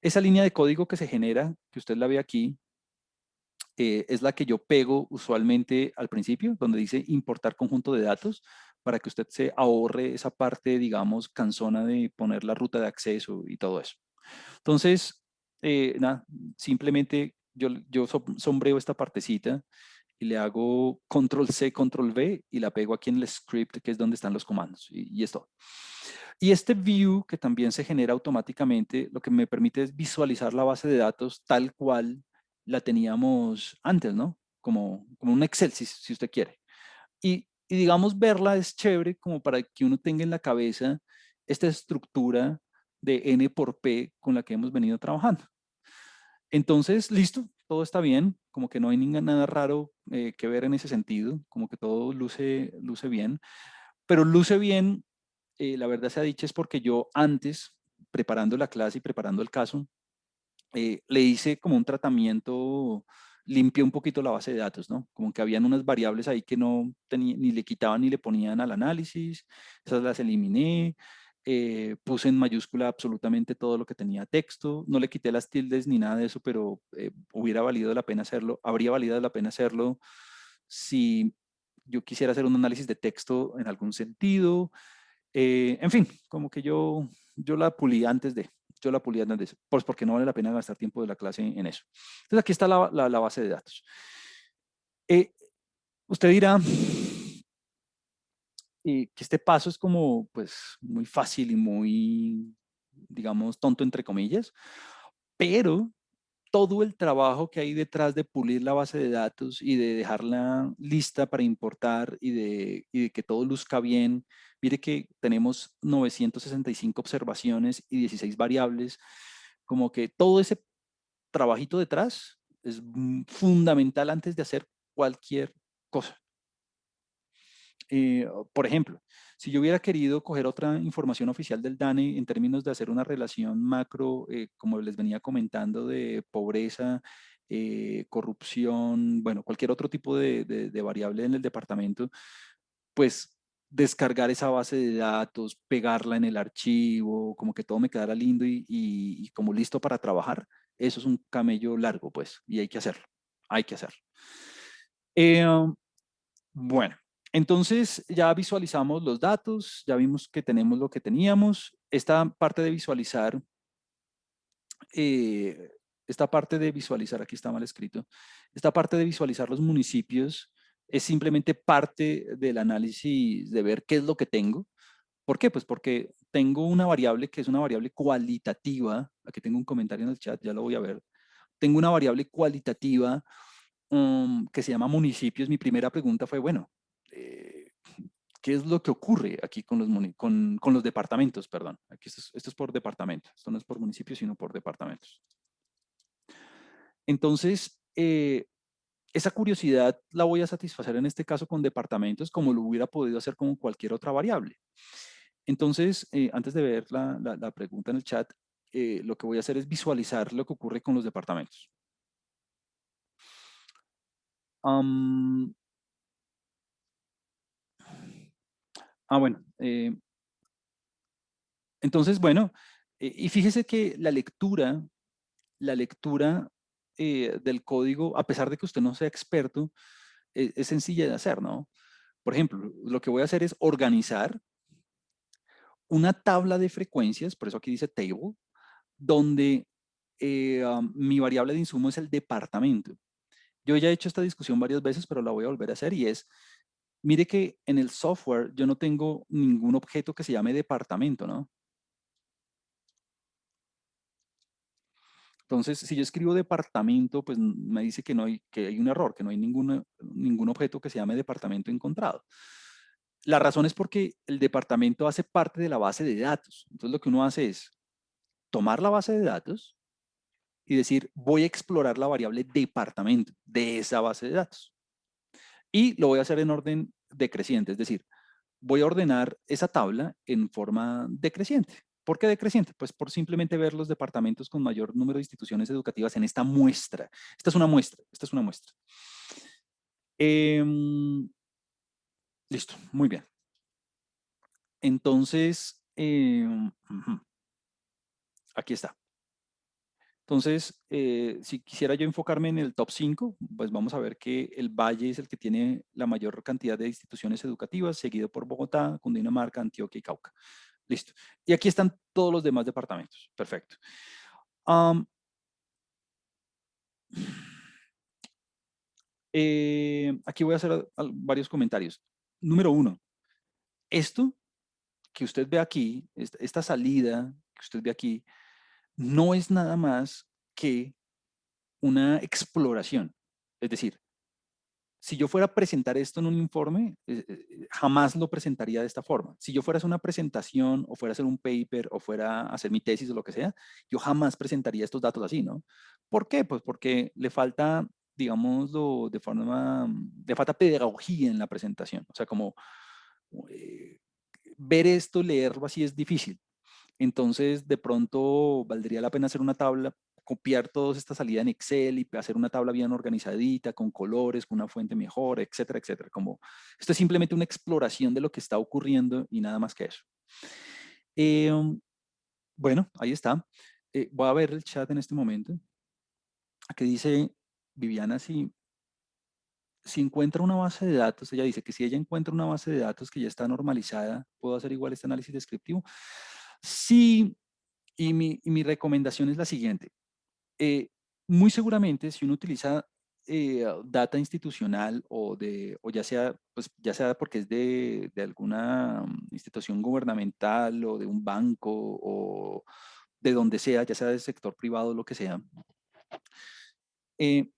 Esa línea de código que se genera, que usted la ve aquí, es la que yo pego usualmente al principio, donde dice importar conjunto de datos, para que usted se ahorre esa parte, digamos, cansona de poner la ruta de acceso y todo eso. Entonces, nada, simplemente yo sombreo esta partecita y le hago control C, control V y la pego aquí en el script, que es donde están los comandos, y es todo. Y este view, que también se genera automáticamente, lo que me permite es visualizar la base de datos tal cual la teníamos antes, ¿no? Como un Excel, si usted quiere. Y digamos, verla es chévere como para que uno tenga en la cabeza esta estructura de N por P con la que hemos venido trabajando. Entonces, listo, todo está bien, como que no hay nada raro que ver en ese sentido, como que todo luce bien, pero luce bien, la verdad sea dicha, es porque yo antes, preparando la clase y preparando el caso, le hice como un tratamiento, limpié un poquito la base de datos, ¿no? Como que habían unas variables ahí que no tenía, ni le quitaban ni le ponían al análisis, esas las eliminé, puse en mayúscula absolutamente todo lo que tenía texto, no le quité las tildes ni nada de eso, pero hubiera valido la pena hacerlo, habría valido la pena hacerlo si yo quisiera hacer un análisis de texto en algún sentido, en fin, como que yo la pulí antes de, yo la pulí antes de eso, pues porque no vale la pena gastar tiempo de la clase en eso. Entonces aquí está la base de datos. Eh, Usted dirá que este paso es como pues muy fácil y muy, digamos, tonto entre comillas, pero todo el trabajo que hay detrás de pulir la base de datos y de dejarla lista para importar y de que todo luzca bien. Mire que tenemos 965 observaciones y 16 variables, como que todo ese trabajito detrás es fundamental antes de hacer cualquier cosa. Por ejemplo, si yo hubiera querido coger otra información oficial del DANE en términos de hacer una relación macro, como les venía comentando, de pobreza, corrupción, bueno, cualquier otro tipo de variable en el departamento, pues descargar esa base de datos, pegarla en el archivo, como que todo me quedara lindo y como listo para trabajar, eso es un camello largo, pues, y hay que hacerlo, hay que hacerlo. Eh, bueno, entonces ya visualizamos los datos, ya vimos que tenemos lo que teníamos. Esta parte de visualizar, eh, aquí está mal escrito, esta parte de visualizar los municipios es simplemente parte del análisis de ver qué es lo que tengo. ¿Por qué? Pues porque tengo una variable que es una variable cualitativa. Aquí tengo un comentario en el chat, ya lo voy a ver. Tengo una variable cualitativa que se llama municipios. Mi primera pregunta fue, bueno, eh, ¿qué es lo que ocurre aquí con los departamentos? Perdón, aquí esto es por departamento, esto no es por municipios, sino por departamentos. Entonces, esa curiosidad la voy a satisfacer en este caso con departamentos como lo hubiera podido hacer con cualquier otra variable. Entonces, antes de ver la pregunta en el chat, lo que voy a hacer es visualizar lo que ocurre con los departamentos. Um, bueno, entonces, bueno, y fíjese que la lectura del código, a pesar de que usted no sea experto, es sencilla de hacer, ¿no? Por ejemplo, lo que voy a hacer es organizar una tabla de frecuencias, por eso aquí dice table, donde mi variable de insumo es el departamento. Yo ya he hecho esta discusión varias veces, pero la voy a volver a hacer y es, mire que en el software yo no tengo ningún objeto que se llame departamento, ¿no? Entonces, si yo escribo departamento, pues me dice que hay un error, que no hay ningún objeto que se llame departamento encontrado. La razón es porque el departamento hace parte de la base de datos. Entonces, lo que uno hace es tomar la base de datos y decir, voy a explorar la variable departamento de esa base de datos. Y lo voy a hacer en orden decreciente, es decir, voy a ordenar esa tabla en forma decreciente. ¿Por qué decreciente? Pues por simplemente ver los departamentos con mayor número de instituciones educativas en esta muestra. Esta es una muestra, esta es una muestra. Listo, muy bien. Entonces, aquí está. Entonces, si quisiera yo enfocarme en el top 5, pues vamos a ver que el Valle es el que tiene la mayor cantidad de instituciones educativas, seguido por Bogotá, Cundinamarca, Antioquia y Cauca. Listo. Y aquí están todos los demás departamentos. Perfecto. Aquí voy a hacer varios comentarios. Número uno, esto que usted ve aquí, esta salida que usted ve aquí, no es nada más que una exploración. Es decir, si yo fuera a presentar esto en un informe, jamás lo presentaría de esta forma. Si yo fuera a hacer una presentación o fuera a hacer un paper o fuera a hacer mi tesis o lo que sea, yo jamás presentaría estos datos así, ¿no? ¿Por qué? Pues porque le falta, digámoslo de forma, le falta pedagogía en la presentación. O sea, como eh, ver esto, leerlo así es difícil. Entonces, de pronto valdría la pena hacer una tabla, copiar toda esta salida en Excel y hacer una tabla bien organizadita, con colores, con una fuente mejor, etcétera, etcétera. Como, esto es simplemente una exploración de lo que está ocurriendo y nada más que eso. Bueno, ahí está. Voy a ver el chat en este momento. Aquí dice Viviana, si encuentra una base de datos, ella dice que si ella encuentra una base de datos que ya está normalizada, ¿puedo hacer igual este análisis descriptivo? Sí, y mi recomendación es la siguiente. Eh, Muy seguramente, si uno utiliza data institucional o ya sea, pues, ya sea porque es de alguna institución gubernamental o de un banco o de donde sea, ya sea del sector privado o lo que sea, eh,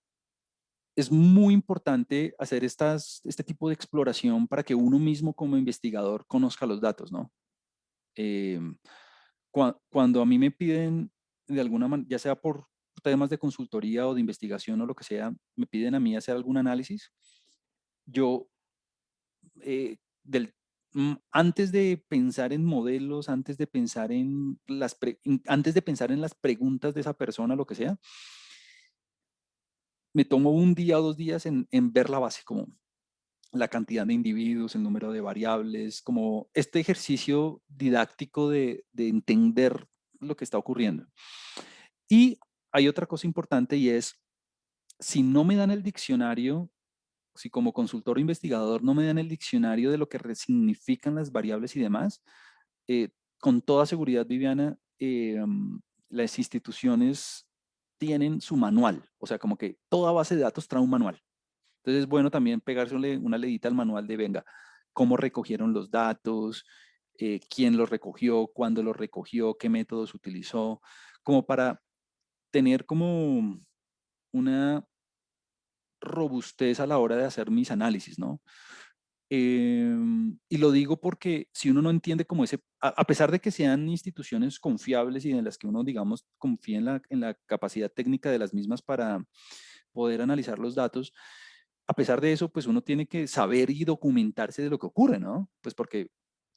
es muy importante hacer este tipo de exploración para que uno mismo como investigador conozca los datos, ¿no? Eh, Cuando a mí me piden de alguna manera, ya sea por temas de consultoría o de investigación o lo que sea, me piden a mí hacer algún análisis, yo antes de pensar en modelos, antes de pensar antes de pensar en las preguntas de esa persona, lo que sea, me tomo un día o 2 días en ver la base, como la cantidad de individuos, el número de variables, como este ejercicio didáctico de entender lo que está ocurriendo. Y hay otra cosa importante y es, si no me dan el diccionario, si como consultor o investigador no me dan el diccionario de lo que significan las variables y demás, eh, con toda seguridad, Viviana, las instituciones tienen su manual, o sea, como que toda base de datos trae un manual. Entonces es bueno también pegársele una leidita al manual de, venga, cómo recogieron los datos, quién los recogió, cuándo los recogió, qué métodos utilizó, como para tener como una robustez a la hora de hacer mis análisis, ¿no? Y lo digo porque si uno no entiende como a pesar de que sean instituciones confiables y en las que uno, digamos, confía en la capacidad técnica de las mismas para poder analizar los datos, a pesar de eso, pues uno tiene que saber y documentarse de lo que ocurre, ¿no? Pues porque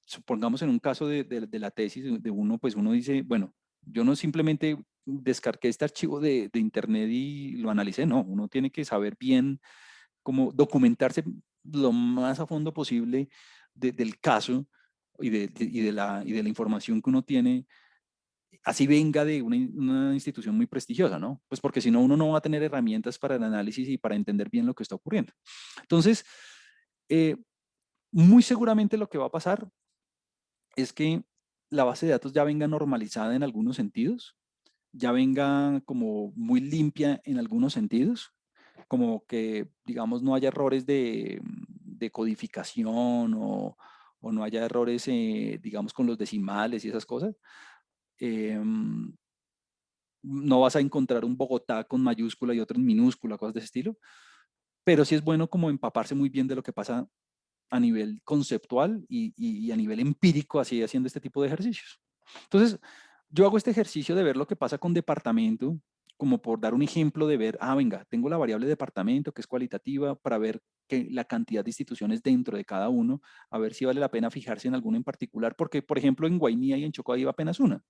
supongamos en un caso de la tesis de uno, pues uno dice, bueno, yo no simplemente descargué este archivo de internet y lo analicé, no, uno tiene que saber bien cómo documentarse lo más a fondo posible del caso y de la información que uno tiene, así venga de una institución muy prestigiosa, ¿no? Pues porque si no, uno no va a tener herramientas para el análisis y para entender bien lo que está ocurriendo. Entonces, eh, muy seguramente lo que va a pasar es que la base de datos ya venga normalizada en algunos sentidos, ya venga como muy limpia en algunos sentidos, como que, digamos, no haya errores de codificación o no haya errores, digamos, con los decimales y esas cosas. Em, no vas a encontrar un Bogotá con mayúscula y otro en minúscula, cosas de ese estilo, pero sí es bueno como empaparse muy bien de lo que pasa a nivel conceptual y a nivel empírico, así haciendo este tipo de ejercicios. Entonces, yo hago este ejercicio de ver lo que pasa con departamento, como por dar un ejemplo de ver, venga, tengo la variable departamento que es cualitativa para ver que la cantidad de instituciones dentro de cada uno, a ver si vale la pena fijarse en alguno en particular, porque por ejemplo en Guainía y en Chocó hay apenas una.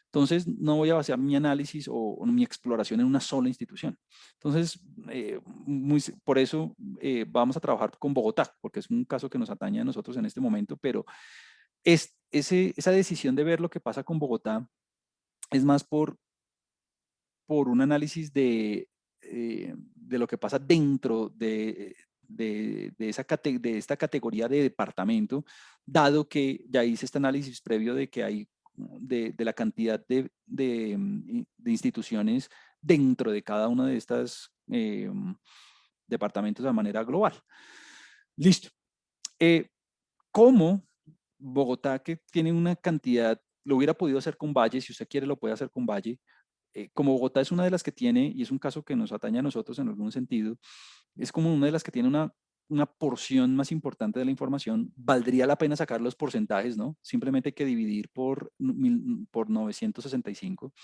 Entonces, no voy a basar mi análisis o mi exploración en una sola institución. Entonces, por eso vamos a trabajar con Bogotá, porque es un caso que nos atañe a nosotros en este momento, pero esa decisión de ver lo que pasa con Bogotá es más por un análisis de lo que pasa dentro de esta categoría de departamento, dado que ya hice este análisis previo de que hay de la cantidad de instituciones dentro de cada uno de estos departamentos de manera global. Listo. ¿Cómo Bogotá, que tiene una cantidad, lo hubiera podido hacer con Valle, si usted quiere lo puede hacer con Valle, como Bogotá es una de las que tiene, y es un caso que nos atañe a nosotros en algún sentido, es como una de las que tiene una porción más importante de la información, valdría la pena sacar los porcentajes, ¿no? Simplemente hay que dividir por 965.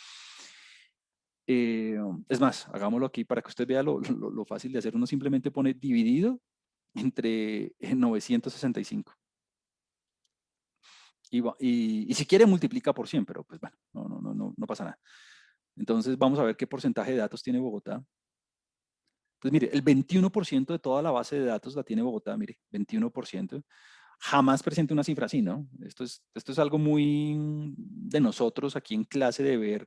Es más, hagámoslo aquí para que usted vea lo fácil de hacer. Uno simplemente pone dividido entre 965. Y si quiere multiplica por 100, pero pues bueno, no pasa nada. Entonces vamos a ver qué porcentaje de datos tiene Bogotá. Pues mire, el 21% de toda la base de datos la tiene Bogotá, mire, 21%. Jamás presenta una cifra así, ¿no? Esto es algo muy de nosotros aquí en clase de ver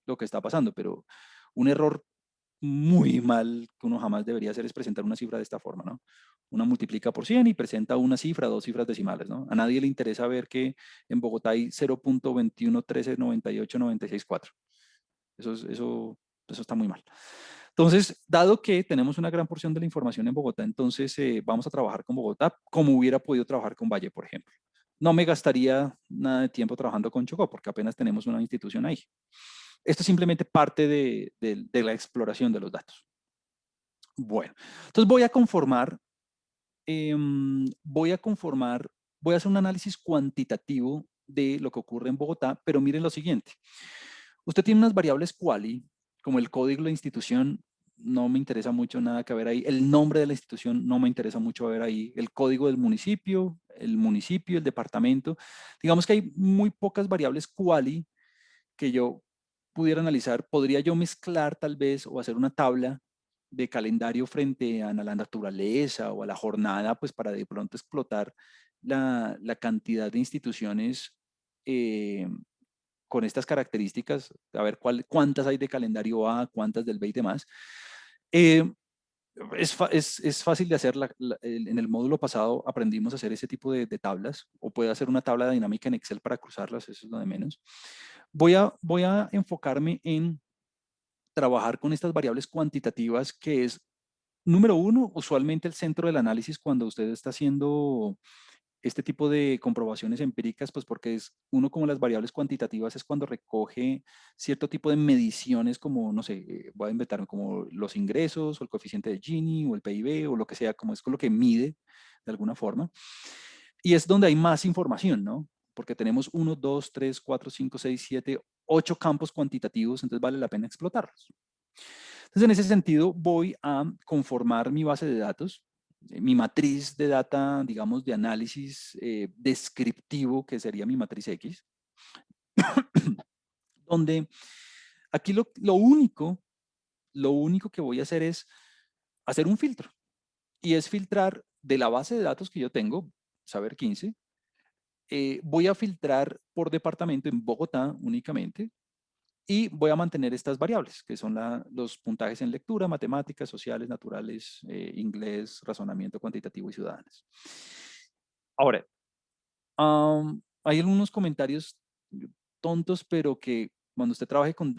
lo que está pasando, pero un error muy mal que uno jamás debería hacer es presentar una cifra de esta forma, ¿no? Uno multiplica por 100 y presenta una cifra, dos cifras decimales, ¿no? A nadie le interesa ver que en Bogotá hay 0.21139896.4. Eso está muy mal. Entonces, dado que tenemos una gran porción de la información en Bogotá, entonces vamos a trabajar con Bogotá como hubiera podido trabajar con Valle, por ejemplo. No me gastaría nada de tiempo trabajando con Chocó porque apenas tenemos una institución ahí. Esto es simplemente parte de la exploración de los datos. Bueno, entonces voy a hacer un análisis cuantitativo de lo que ocurre en Bogotá, pero miren lo siguiente. Usted tiene unas variables quali, como el código de la institución, no me interesa mucho nada que ver ahí. El nombre de la institución no me interesa mucho ver ahí. El código del municipio, el departamento. Digamos que hay muy pocas variables quali que yo pudiera analizar. Podría yo mezclar tal vez o hacer una tabla de calendario frente a la naturaleza o a la jornada, pues para de pronto explotar la cantidad de instituciones con estas características, a ver cuántas hay de calendario A, cuántas del B y demás. Eh, es fácil de hacer. En el módulo pasado aprendimos a hacer ese tipo de tablas, o puede hacer una tabla dinámica en Excel para cruzarlas, eso es lo de menos. Voy a enfocarme en trabajar con estas variables cuantitativas, que es, número uno, usualmente el centro del análisis cuando usted está haciendo este tipo de comprobaciones empíricas, pues porque es uno como las variables cuantitativas es cuando recoge cierto tipo de mediciones como, no sé, voy a inventarme como los ingresos o el coeficiente de Gini o el PIB o lo que sea, como es con lo que mide de alguna forma. Y es donde hay más información, ¿no? Porque tenemos 1, 2, 3, 4, 5, 6, 7, 8 campos cuantitativos, entonces vale la pena explotarlos. Entonces, en ese sentido, voy a conformar mi base de datos, mi matriz de data, digamos, de análisis descriptivo, que sería mi matriz X, donde aquí lo único que voy a hacer es hacer un filtro, y es filtrar de la base de datos que yo tengo, Saber 15, voy a filtrar por departamento en Bogotá únicamente, y voy a mantener estas variables, que son los puntajes en lectura, matemáticas, sociales, naturales, inglés, razonamiento cuantitativo y ciudadanas. Ahora, hay algunos comentarios tontos, pero que cuando usted trabaje con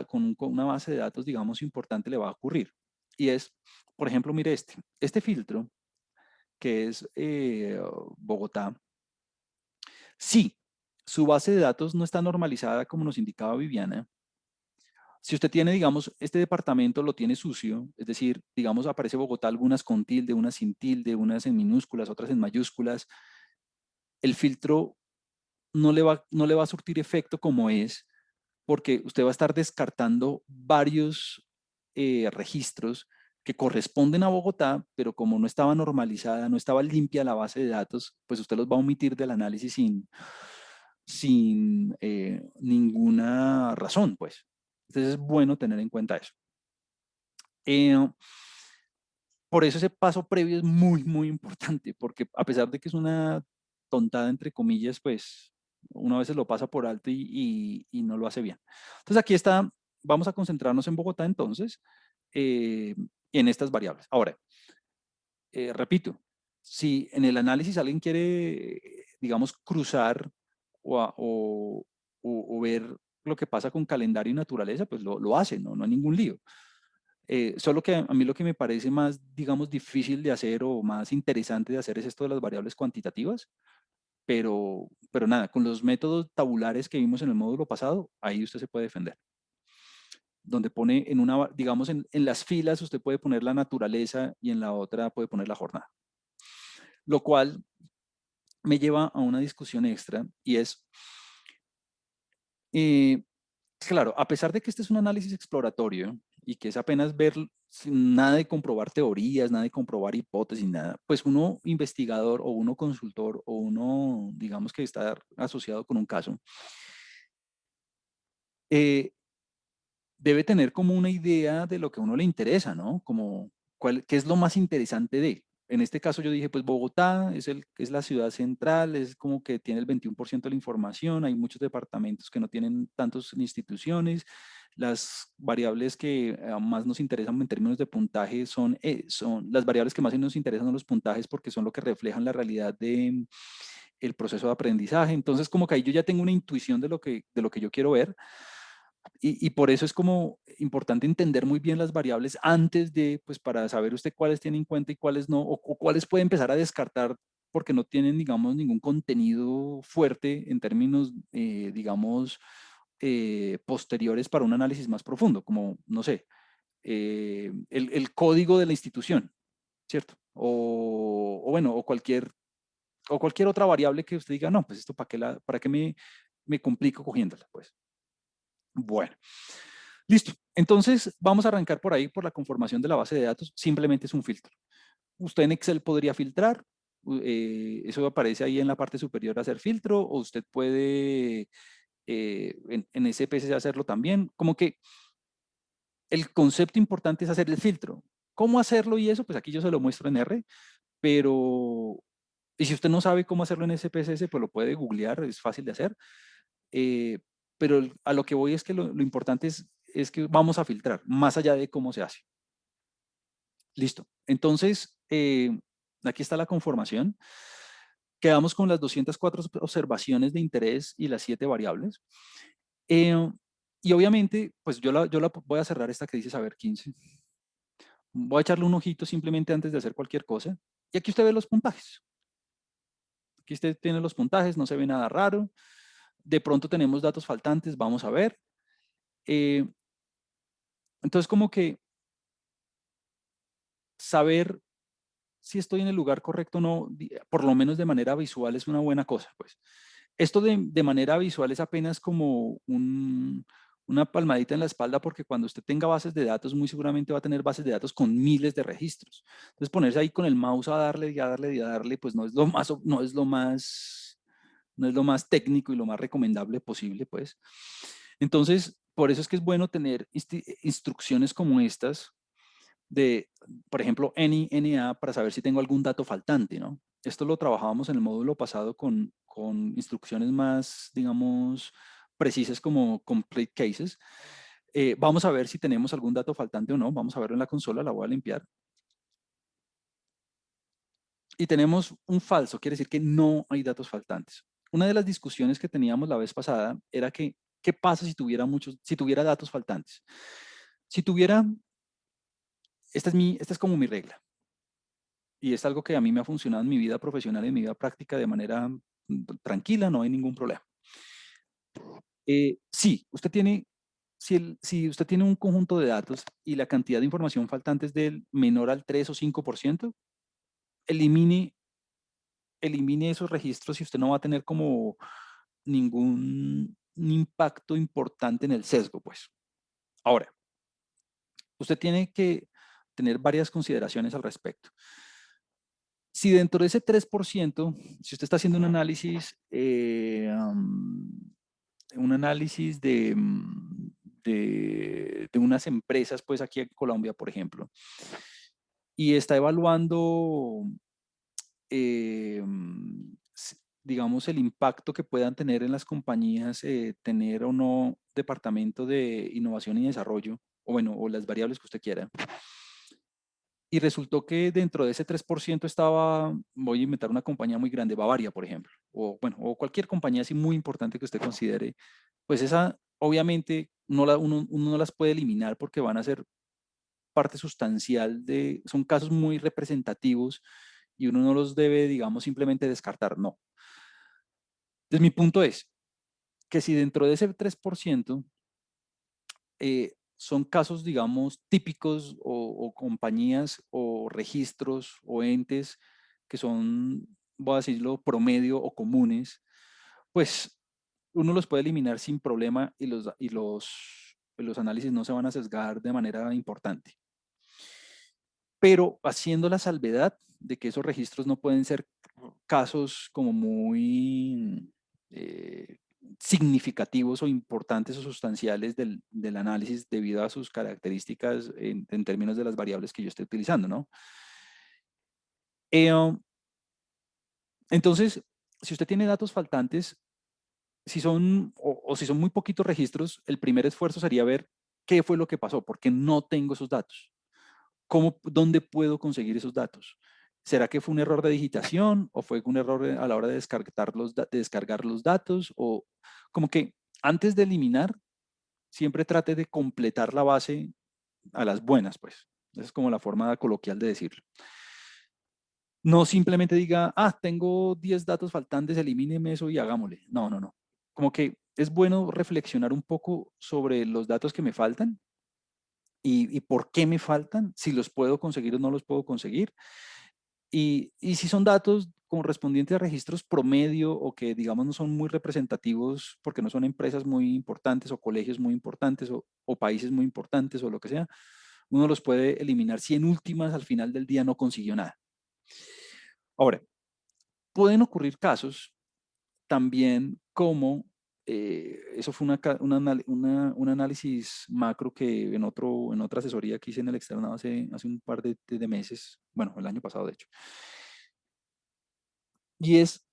con una base de datos, digamos, importante, le va a ocurrir. Y es, por ejemplo, mire este filtro, que es Bogotá. Sí, su base de datos no está normalizada como nos indicaba Viviana. Si usted tiene, digamos, este departamento lo tiene sucio, es decir, digamos, aparece Bogotá algunas con tilde, unas sin tilde, unas en minúsculas, otras en mayúsculas, el filtro no le va a surtir efecto como es, porque usted va a estar descartando varios registros que corresponden a Bogotá, pero como no estaba normalizada, no estaba limpia la base de datos, pues usted los va a omitir del análisis sin ninguna razón, pues. Entonces es bueno tener en cuenta eso. Eh, por eso ese paso previo es muy, muy importante, porque a pesar de que es una tontada, entre comillas, pues uno a veces lo pasa por alto y no lo hace bien. Entonces aquí está, vamos a concentrarnos en Bogotá entonces, en estas variables. Ahora, repito, si en el análisis alguien quiere, digamos, cruzar o ver lo que pasa con calendario y naturaleza, pues lo hace, ¿no? No hay ningún lío. Solo que a mí lo que me parece más, digamos, difícil de hacer o más interesante de hacer es esto de las variables cuantitativas, pero nada, con los métodos tabulares que vimos en el módulo pasado, ahí usted se puede defender. Donde pone en una, digamos, en las filas usted puede poner la naturaleza y en la otra puede poner la jornada. Lo cual me lleva a una discusión extra y es, eh, claro, a pesar de que este es un análisis exploratorio y que es apenas ver sin nada de comprobar teorías, nada de comprobar hipótesis, nada, pues uno investigador o uno consultor o uno, digamos que está asociado con un caso, eh, debe tener como una idea de lo que a uno le interesa, ¿no? Como qué es lo más interesante de. En este caso yo dije, pues Bogotá es la ciudad central, es como que tiene el 21% de la información, hay muchos departamentos que no tienen tantas instituciones, las variables que más nos interesan en términos de puntaje son las variables que más nos interesan son los puntajes porque son lo que reflejan la realidad de el proceso de aprendizaje. Entonces, como que ahí yo ya tengo una intuición de lo que yo quiero ver y por eso es como importante entender muy bien las variables antes de, pues para saber usted cuáles tiene en cuenta y cuáles no, o cuáles puede empezar a descartar porque no tienen, digamos, ningún contenido fuerte en términos, digamos, posteriores para un análisis más profundo, como, no sé, el código de la institución, ¿cierto? O bueno, o cualquier otra variable que usted diga, no, pues esto para qué me complico cogiéndola, pues. Bueno. Listo. Entonces, vamos a arrancar por ahí, por la conformación de la base de datos. Simplemente es un filtro. Usted en Excel podría filtrar. Eso aparece ahí en la parte superior, hacer filtro, o usted puede en SPSS hacerlo también. Como que el concepto importante es hacer el filtro. ¿Cómo hacerlo y eso? Pues aquí yo se lo muestro en R, pero... Y si usted no sabe cómo hacerlo en SPSS, pues lo puede googlear, es fácil de hacer. Eh, pero a lo que voy es que lo importante es que vamos a filtrar, más allá de cómo se hace. Listo. Entonces, aquí está la conformación. Quedamos con las 204 observaciones de interés y las 7 variables. Eh, y obviamente, pues yo la voy a cerrar esta que dice saber 15. Voy a echarle un ojito simplemente antes de hacer cualquier cosa. Y aquí usted ve los puntajes. Aquí usted tiene los puntajes, no se ve nada raro. De pronto tenemos datos faltantes, vamos a ver. Eh, entonces, como que saber si estoy en el lugar correcto o no, por lo menos de manera visual, es una buena cosa, pues. Esto de manera visual es apenas como una palmadita en la espalda porque cuando usted tenga bases de datos, muy seguramente va a tener bases de datos con miles de registros. Entonces, ponerse ahí con el mouse a darle y a darle y a darle, pues no es lo más técnico y lo más recomendable posible, pues. Entonces, por eso es que es bueno tener instrucciones como estas de, por ejemplo, NA para saber si tengo algún dato faltante, ¿no? Esto lo trabajábamos en el módulo pasado con instrucciones más, digamos, precisas como complete cases. Vamos a ver si tenemos algún dato faltante o no. Vamos a verlo en la consola, la voy a limpiar. Y tenemos un falso, quiere decir que no hay datos faltantes. Una de las discusiones que teníamos la vez pasada era que, ¿qué pasa si tuviera datos faltantes? Si tuviera, esta es como mi regla. Y es algo que a mí me ha funcionado en mi vida profesional y en mi vida práctica de manera tranquila, no hay ningún problema. Sí, si usted tiene un conjunto de datos y la cantidad de información faltante es del menor al 3 o 5%, elimine, elimine esos registros y usted no va a tener como ningún, un impacto importante en el sesgo, pues. Ahora, usted tiene que tener varias consideraciones al respecto. Si dentro de ese 3%, si usted está haciendo un análisis de unas empresas, pues aquí en Colombia, por ejemplo, y está evaluando, digamos, el impacto que puedan tener en las compañías, tener o no departamento de innovación y desarrollo, o bueno, o las variables que usted quiera. Y resultó que dentro de ese 3% estaba, voy a inventar una compañía muy grande, Bavaria, por ejemplo, o bueno, o cualquier compañía así muy importante que usted considere, pues esa obviamente uno no las puede eliminar porque van a ser parte sustancial son casos muy representativos y uno no los debe, digamos, simplemente descartar, no. Entonces mi punto es que si dentro de ese 3% son casos, digamos, típicos o compañías o registros o entes que son, voy a decirlo, promedio o comunes, pues uno los puede eliminar sin problema y los análisis no se van a sesgar de manera importante. Pero haciendo la salvedad de que esos registros no pueden ser casos como muy significativos o importantes o sustanciales del análisis debido a sus características en términos de las variables que yo esté utilizando, ¿no? Um, entonces, si usted tiene datos faltantes, si son, o si son muy poquitos registros, el primer esfuerzo sería ver qué fue lo que pasó, porque no tengo esos datos. ¿Dónde puedo conseguir esos datos? ¿Será que fue un error de digitación o fue un error a la hora de descargar los datos? O como que antes de eliminar, siempre trate de completar la base a las buenas, pues. Esa es como la forma coloquial de decirlo. No simplemente diga, tengo 10 datos faltantes, elimíneme eso y hagámosle. No, no, no. Como que es bueno reflexionar un poco sobre los datos que me faltan y por qué me faltan, si los puedo conseguir o no los puedo conseguir. Y si son datos correspondientes a registros promedio o que digamos no son muy representativos porque no son empresas muy importantes o colegios muy importantes o países muy importantes o lo que sea, uno los puede eliminar si en últimas al final del día no consiguió nada. Ahora, pueden ocurrir casos también como, eso fue un análisis macro que en otra asesoría que hice en el externado hace un par de meses, bueno, el año pasado de hecho. Y es,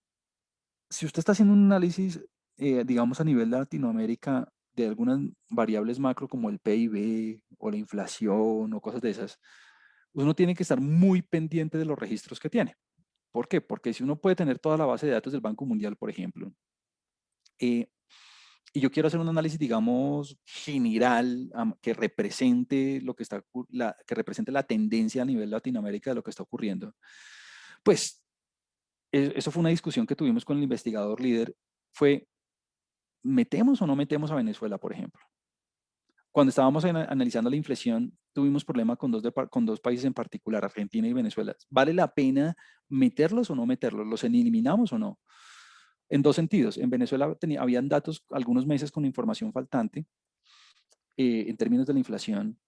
si usted está haciendo un análisis, digamos a nivel de Latinoamérica, de algunas variables macro como el PIB o la inflación o cosas de esas, uno tiene que estar muy pendiente de los registros que tiene. ¿Por qué? Porque si uno puede tener toda la base de datos del Banco Mundial, por ejemplo, eh, y yo quiero hacer un análisis, digamos, general, que represente lo que que represente la tendencia a nivel Latinoamérica de lo que está ocurriendo, pues eso fue una discusión que tuvimos con el investigador líder, fue, ¿metemos o no metemos a Venezuela, por ejemplo? Cuando estábamos analizando la inflación, tuvimos problema con dos países en particular, Argentina y Venezuela. ¿Vale la pena meterlos o no meterlos? ¿Los eliminamos o no? En dos sentidos. En Venezuela habían datos algunos meses con información faltante en términos de la inflación.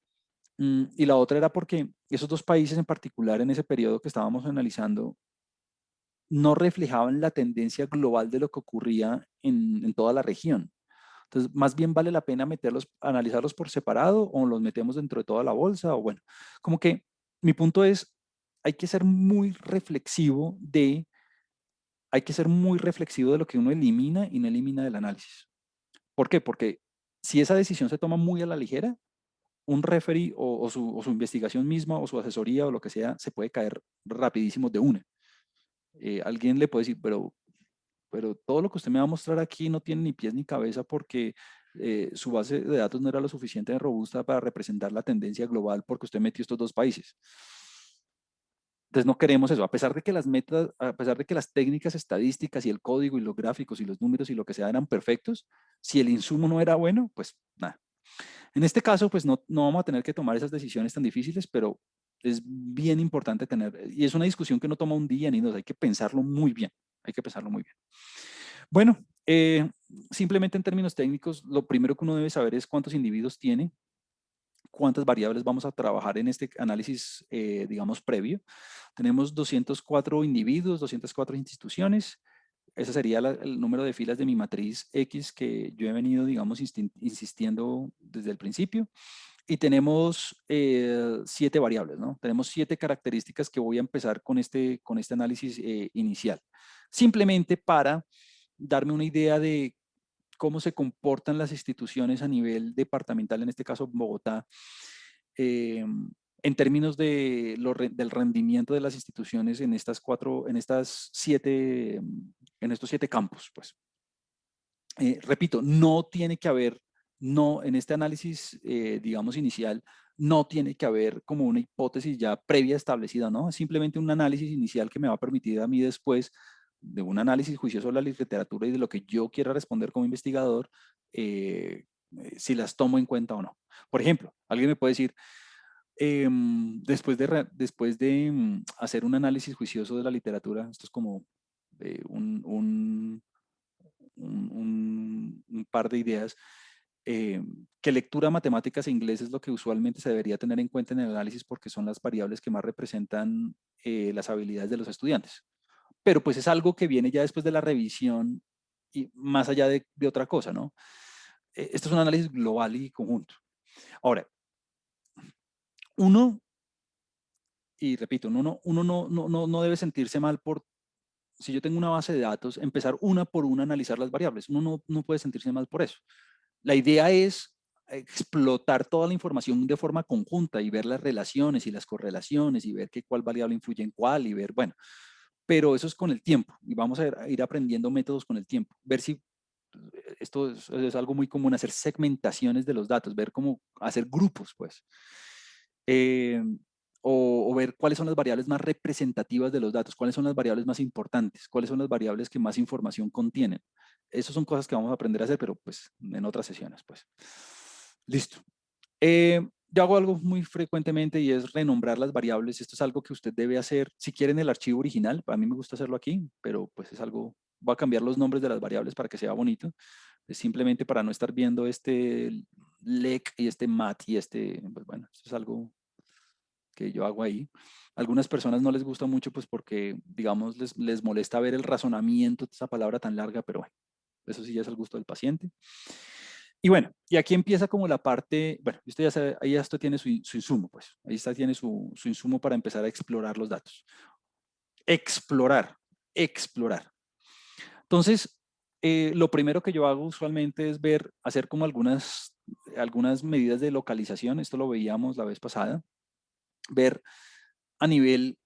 Y la otra era porque esos dos países en particular en ese periodo que estábamos analizando no reflejaban la tendencia global de lo que ocurría en toda la región. Entonces, más bien vale la pena analizarlos por separado o los metemos dentro de toda la bolsa o bueno, como que mi punto es, hay que ser muy reflexivo hay que ser muy reflexivo de lo que uno elimina y no elimina del análisis. ¿Por qué? Porque si esa decisión se toma muy a la ligera, un referee o su investigación misma o su asesoría o lo que sea se puede caer rapidísimo de una. Alguien le puede decir, pero todo lo que usted me va a mostrar aquí no tiene ni pies ni cabeza porque su base de datos no era lo suficientemente robusta para representar la tendencia global porque usted metió estos dos países. Entonces no queremos eso, a pesar de que a pesar de que las técnicas estadísticas y el código y los gráficos y los números y lo que sea eran perfectos, si el insumo no era bueno, pues nada. En este caso, pues no vamos a tener que tomar esas decisiones tan difíciles, pero es bien importante y es una discusión que no toma un día ni dos, hay que pensarlo muy bien, hay que pensarlo muy bien. Bueno, simplemente en términos técnicos, lo primero que uno debe saber es cuántos individuos tiene, cuántas variables vamos a trabajar en este análisis, digamos, previo. Tenemos 204 individuos, 204 instituciones. Ese sería el número de filas de mi matriz X que yo he venido, digamos, insistiendo desde el principio. Y tenemos 7 variables, ¿no? Tenemos 7 características que voy a empezar con este análisis inicial. Simplemente para darme una idea de cómo se comportan las instituciones a nivel departamental, en este caso Bogotá, eh, en términos de del rendimiento de las instituciones en en estos 7 campos, pues. Repito, no tiene que haber, no, en este análisis, digamos, inicial, no tiene que haber como una hipótesis ya previa establecida, ¿no? Es simplemente un análisis inicial que me va a permitir a mí después de un análisis juicioso de la literatura y de lo que yo quiera responder como investigador, si las tomo en cuenta o no. Por ejemplo, alguien me puede decir, después de hacer un análisis juicioso de la literatura, esto es como un par de ideas, que lectura, matemáticas e inglés es lo que usualmente se debería tener en cuenta en el análisis porque son las variables que más representan las habilidades de los estudiantes. Pero pues es algo que viene ya después de la revisión y más allá de otra cosa, ¿no? Esto es un análisis global y conjunto. Ahora, uno, y repito, uno no debe sentirse mal por, si yo tengo una base de datos, empezar una por una a analizar las variables. Uno no puede sentirse mal por eso. La idea es explotar toda la información de forma conjunta y ver las relaciones y las correlaciones y ver cuál variable influye en cuál y ver, bueno, pero eso es con el tiempo y vamos a ir aprendiendo métodos con el tiempo, ver si esto es algo muy común, hacer segmentaciones de los datos, ver cómo hacer grupos, pues. Eh, o ver cuáles son las variables más representativas de los datos, cuáles son las variables más importantes, cuáles son las variables que más información contienen. Esas son cosas que vamos a aprender a hacer, pero pues en otras sesiones, pues. Listo. Yo hago algo muy frecuentemente y es renombrar las variables. Esto es algo que usted debe hacer si quiere en el archivo original. A mí me gusta hacerlo aquí, pero pues es algo, voy a cambiar los nombres de las variables para que sea bonito. Es simplemente para no estar viendo este lec y este mat y este, pues bueno, esto es algo que yo hago ahí. Algunas personas no les gusta mucho pues porque, digamos, les molesta ver el razonamiento de esa palabra tan larga, pero bueno, eso sí ya es el gusto del paciente. Y bueno, y aquí empieza como la parte, bueno, usted ya sabe, ahí esto tiene su insumo, pues, ahí está, tiene su insumo para empezar a explorar los datos. Explorar, explorar. Entonces, lo primero que yo hago usualmente es hacer como algunas medidas de localización, esto lo veíamos la vez pasada, ver a nivel,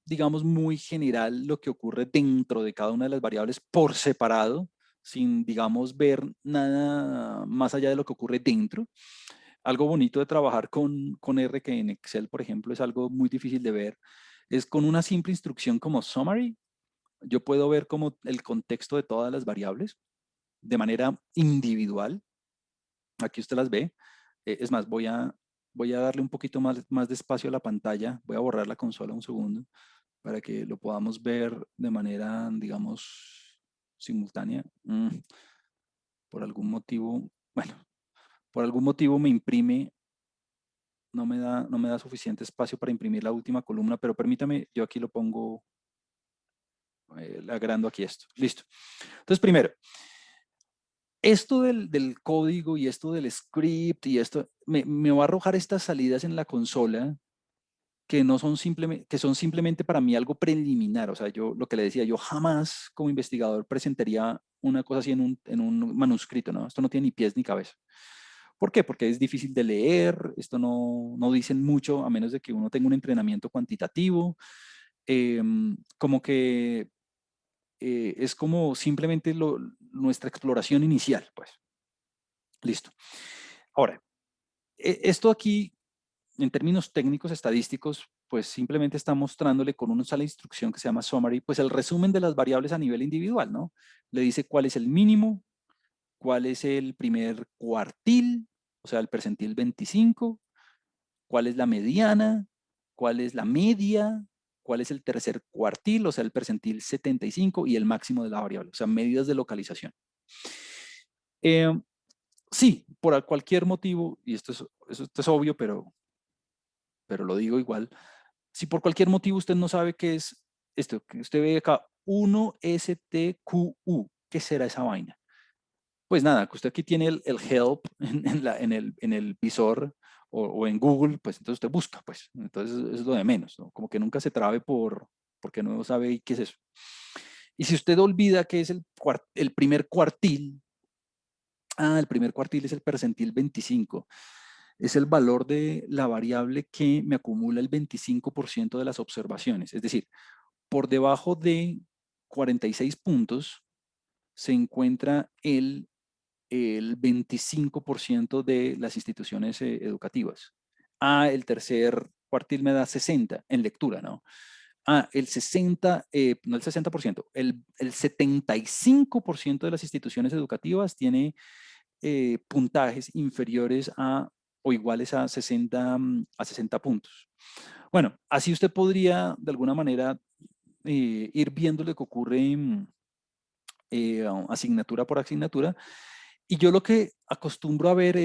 digamos, muy general lo que ocurre dentro de cada una de las variables por separado, sin, digamos, ver nada más allá de lo que ocurre dentro. Algo bonito de trabajar con R, que en Excel, por ejemplo, es algo muy difícil de ver, es con una simple instrucción como summary, yo puedo ver como el contexto de todas las variables de manera individual. Aquí usted las ve. Es más, voy a darle un poquito más de espacio a la pantalla. Voy a borrar la consola un segundo para que lo podamos ver de manera, digamos, simultánea. Por algún motivo, bueno, por algún motivo me imprime, no me da suficiente espacio para imprimir la última columna, pero permítame, yo aquí lo pongo, le agrando aquí esto. Listo. Entonces, primero, esto del código y esto del script y esto, me va a arrojar estas salidas en la consola que no son simplemente, que son simplemente para mí algo preliminar. O sea, yo lo que le decía, yo jamás como investigador presentaría una cosa así en un manuscrito, ¿no? Esto no tiene ni pies ni cabeza. ¿Por qué? Porque es difícil de leer, esto no dicen mucho a menos de que uno tenga un entrenamiento cuantitativo. Como que es como simplemente nuestra exploración inicial, pues. Listo. Ahora, esto aquí, en términos técnicos estadísticos, pues simplemente está mostrándole con una sola instrucción que se llama summary, pues el resumen de las variables a nivel individual, ¿no? Le dice cuál es el mínimo, cuál es el primer cuartil, o sea, el percentil 25, cuál es la mediana, cuál es la media, cuál es el tercer cuartil, o sea, el percentil 75 y el máximo de la variable, o sea, medidas de localización. Eh, sí, por cualquier motivo, y esto es obvio, pero lo digo igual, si por cualquier motivo usted no sabe qué es esto, que usted ve acá 1STQU, ¿qué será esa vaina? Pues nada, que usted aquí tiene el help en el visor o en Google, pues entonces usted busca, pues. Entonces es lo de menos, ¿no? Como que nunca se trabe porque no sabe qué es eso. Y si usted olvida que es el primer cuartil, el primer cuartil es el percentil 25. Es el valor de la variable que me acumula el 25% de las observaciones. Es decir, por debajo de 46 puntos se encuentra el 25% de las instituciones educativas. El tercer cuartil me da 60 en lectura, ¿no? El 60, no el 60%, el 75% de las instituciones educativas tiene puntajes inferiores o iguales a 60 puntos. Bueno, así usted podría de alguna manera ir viendo lo que ocurre asignatura por asignatura. Y yo lo que acostumbro a ver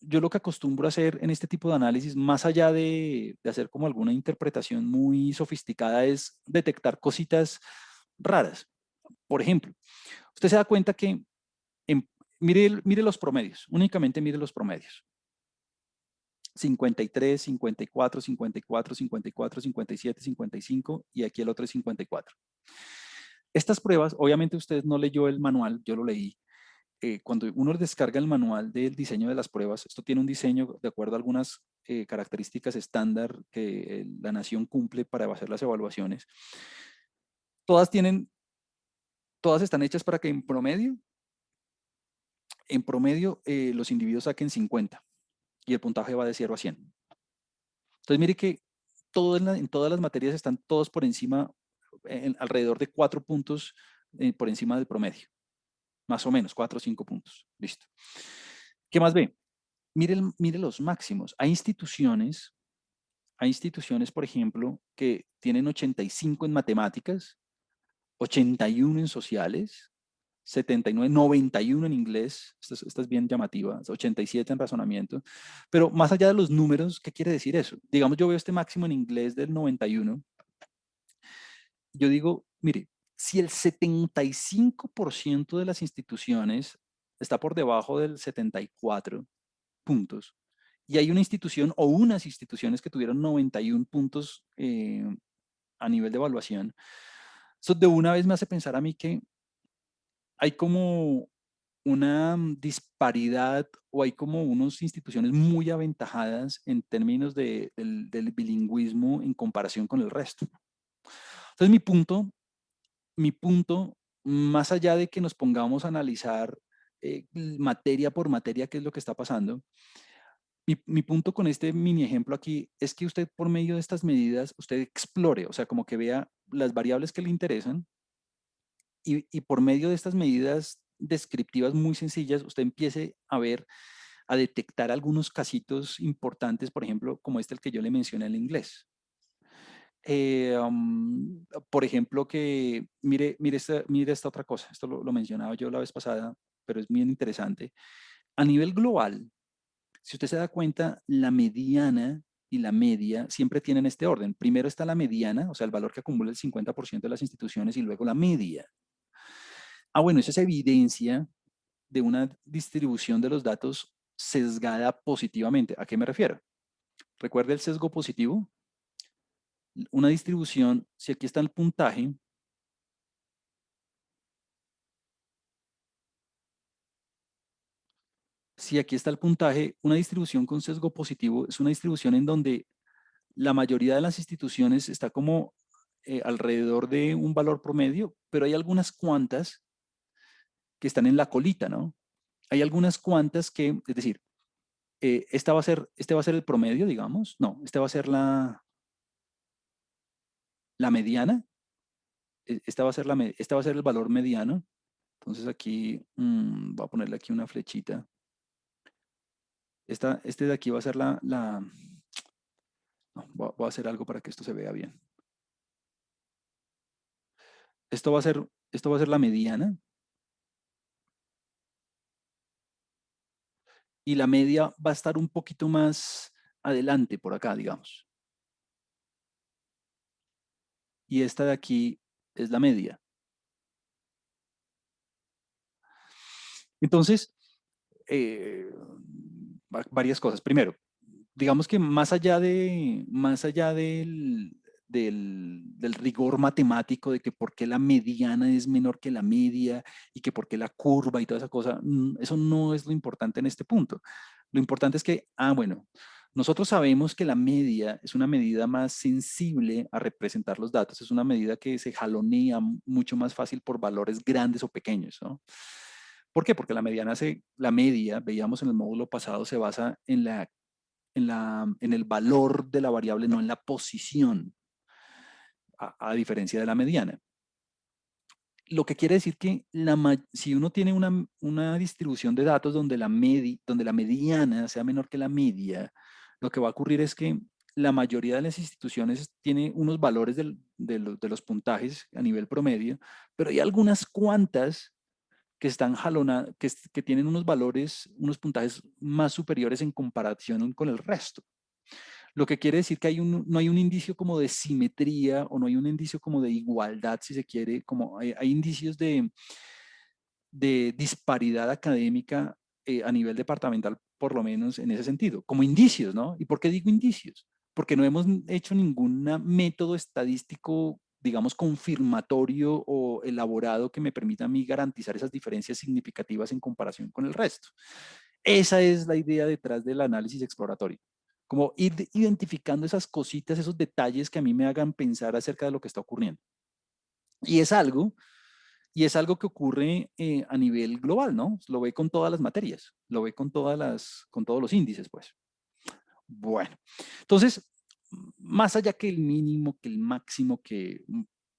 yo lo que acostumbro a hacer en este tipo de análisis, más allá de hacer como alguna interpretación muy sofisticada, es detectar cositas raras. Por ejemplo, usted se da cuenta que, en- mire los promedios, únicamente mire los promedios. 53, 54, 54, 54, 57, 55 y aquí el otro es 54. Estas pruebas, obviamente usted no leyó el manual, yo lo leí. Cuando uno descarga el manual del diseño de las pruebas, esto tiene un diseño de acuerdo a algunas características estándar que la nación cumple para hacer las evaluaciones. Todas tienen, todas están hechas para que en promedio, los individuos saquen 50 y el puntaje va de 0 a 100. Entonces, mire que en todas las materias están todos por encima, alrededor de 4 puntos por encima del promedio, más o menos, 4 o 5 puntos. Listo. ¿Qué más ve? Mire los máximos. Hay instituciones, por ejemplo, que tienen 85 en matemáticas, 81 en sociales, 79, 91 en inglés, esta es bien llamativa, 87 en razonamiento, pero más allá de los números, ¿qué quiere decir eso? Digamos, yo veo este máximo en inglés del 91, yo digo, mire, si el 75% de las instituciones está por debajo del 74 puntos, y hay una institución o unas instituciones que tuvieron 91 puntos a nivel de evaluación, eso de una vez me hace pensar a mí que hay como una disparidad o hay como unas instituciones muy aventajadas en términos del bilingüismo en comparación con el resto. Entonces, mi punto, más allá de que nos pongamos a analizar materia por materia qué es lo que está pasando, mi punto con este mini ejemplo aquí es que usted por medio de estas medidas, usted explore, o sea, como que vea las variables que le interesan y por medio de estas medidas descriptivas muy sencillas, usted empiece a detectar algunos casitos importantes, por ejemplo, como el que yo le mencioné en inglés. Por ejemplo, que mire esta otra cosa, esto lo mencionaba yo la vez pasada, pero es bien interesante. A nivel global, si usted se da cuenta, la mediana y la media siempre tienen este orden. Primero está la mediana, o sea, el valor que acumula el 50% de las instituciones y luego la media. Bueno, eso es evidencia de una distribución de los datos sesgada positivamente. ¿A qué me refiero? Recuerda el sesgo positivo. Una distribución, si aquí está el puntaje, si aquí está el puntaje, una distribución con sesgo positivo es una distribución en donde la mayoría de las instituciones está como alrededor de un valor promedio, pero hay algunas cuantas que están en la colita, ¿no? Hay algunas cuantas que, es decir, este va a ser el promedio, digamos. No, este va a ser la mediana. Esta va a ser el valor mediano. Entonces aquí voy a ponerle aquí una flechita. Este de aquí va a ser no, voy a hacer algo para que esto se vea bien. Esto va a ser la mediana. y la media va a estar un poquito más adelante por acá, digamos. Y esta de aquí es la media. Entonces, eh, varias cosas. Primero, digamos que más allá del rigor matemático de que por qué la mediana es menor que la media y que por qué la curva y toda esa cosa, eso no es lo importante en este punto. Lo importante es que, bueno, nosotros sabemos que la media es una medida más sensible a representar los datos, es una medida que se jalonea mucho más fácil por valores grandes o pequeños, ¿no? ¿Por qué? Porque la media, veíamos en el módulo pasado, se basa en el valor de la variable, no en la posición, a diferencia de la mediana. Lo que quiere decir que si uno tiene una distribución de datos donde la mediana sea menor que la media, lo que va a ocurrir es que la mayoría de las instituciones tiene unos valores de los puntajes a nivel promedio, pero hay algunas cuantas que están jalonadas, que tienen unos valores, unos puntajes más superiores en comparación con el resto. Lo que quiere decir que no hay un indicio como de simetría o no hay un indicio como de igualdad, si se quiere, como hay indicios de disparidad académica a nivel departamental, por lo menos en ese sentido, como indicios, ¿no? ¿Y por qué digo indicios? Porque no hemos hecho ningún método estadístico, digamos, confirmatorio o elaborado que me permita a mí garantizar esas diferencias significativas en comparación con el resto. Esa es la idea detrás del análisis exploratorio, como ir identificando esas cositas, esos detalles que a mí me hagan pensar acerca de lo que está ocurriendo. Y es algo, y es algo que ocurre a nivel global, ¿no? Lo ve con todas las materias, lo ve con todos los índices, pues. Bueno, entonces, más allá que el mínimo, que el máximo,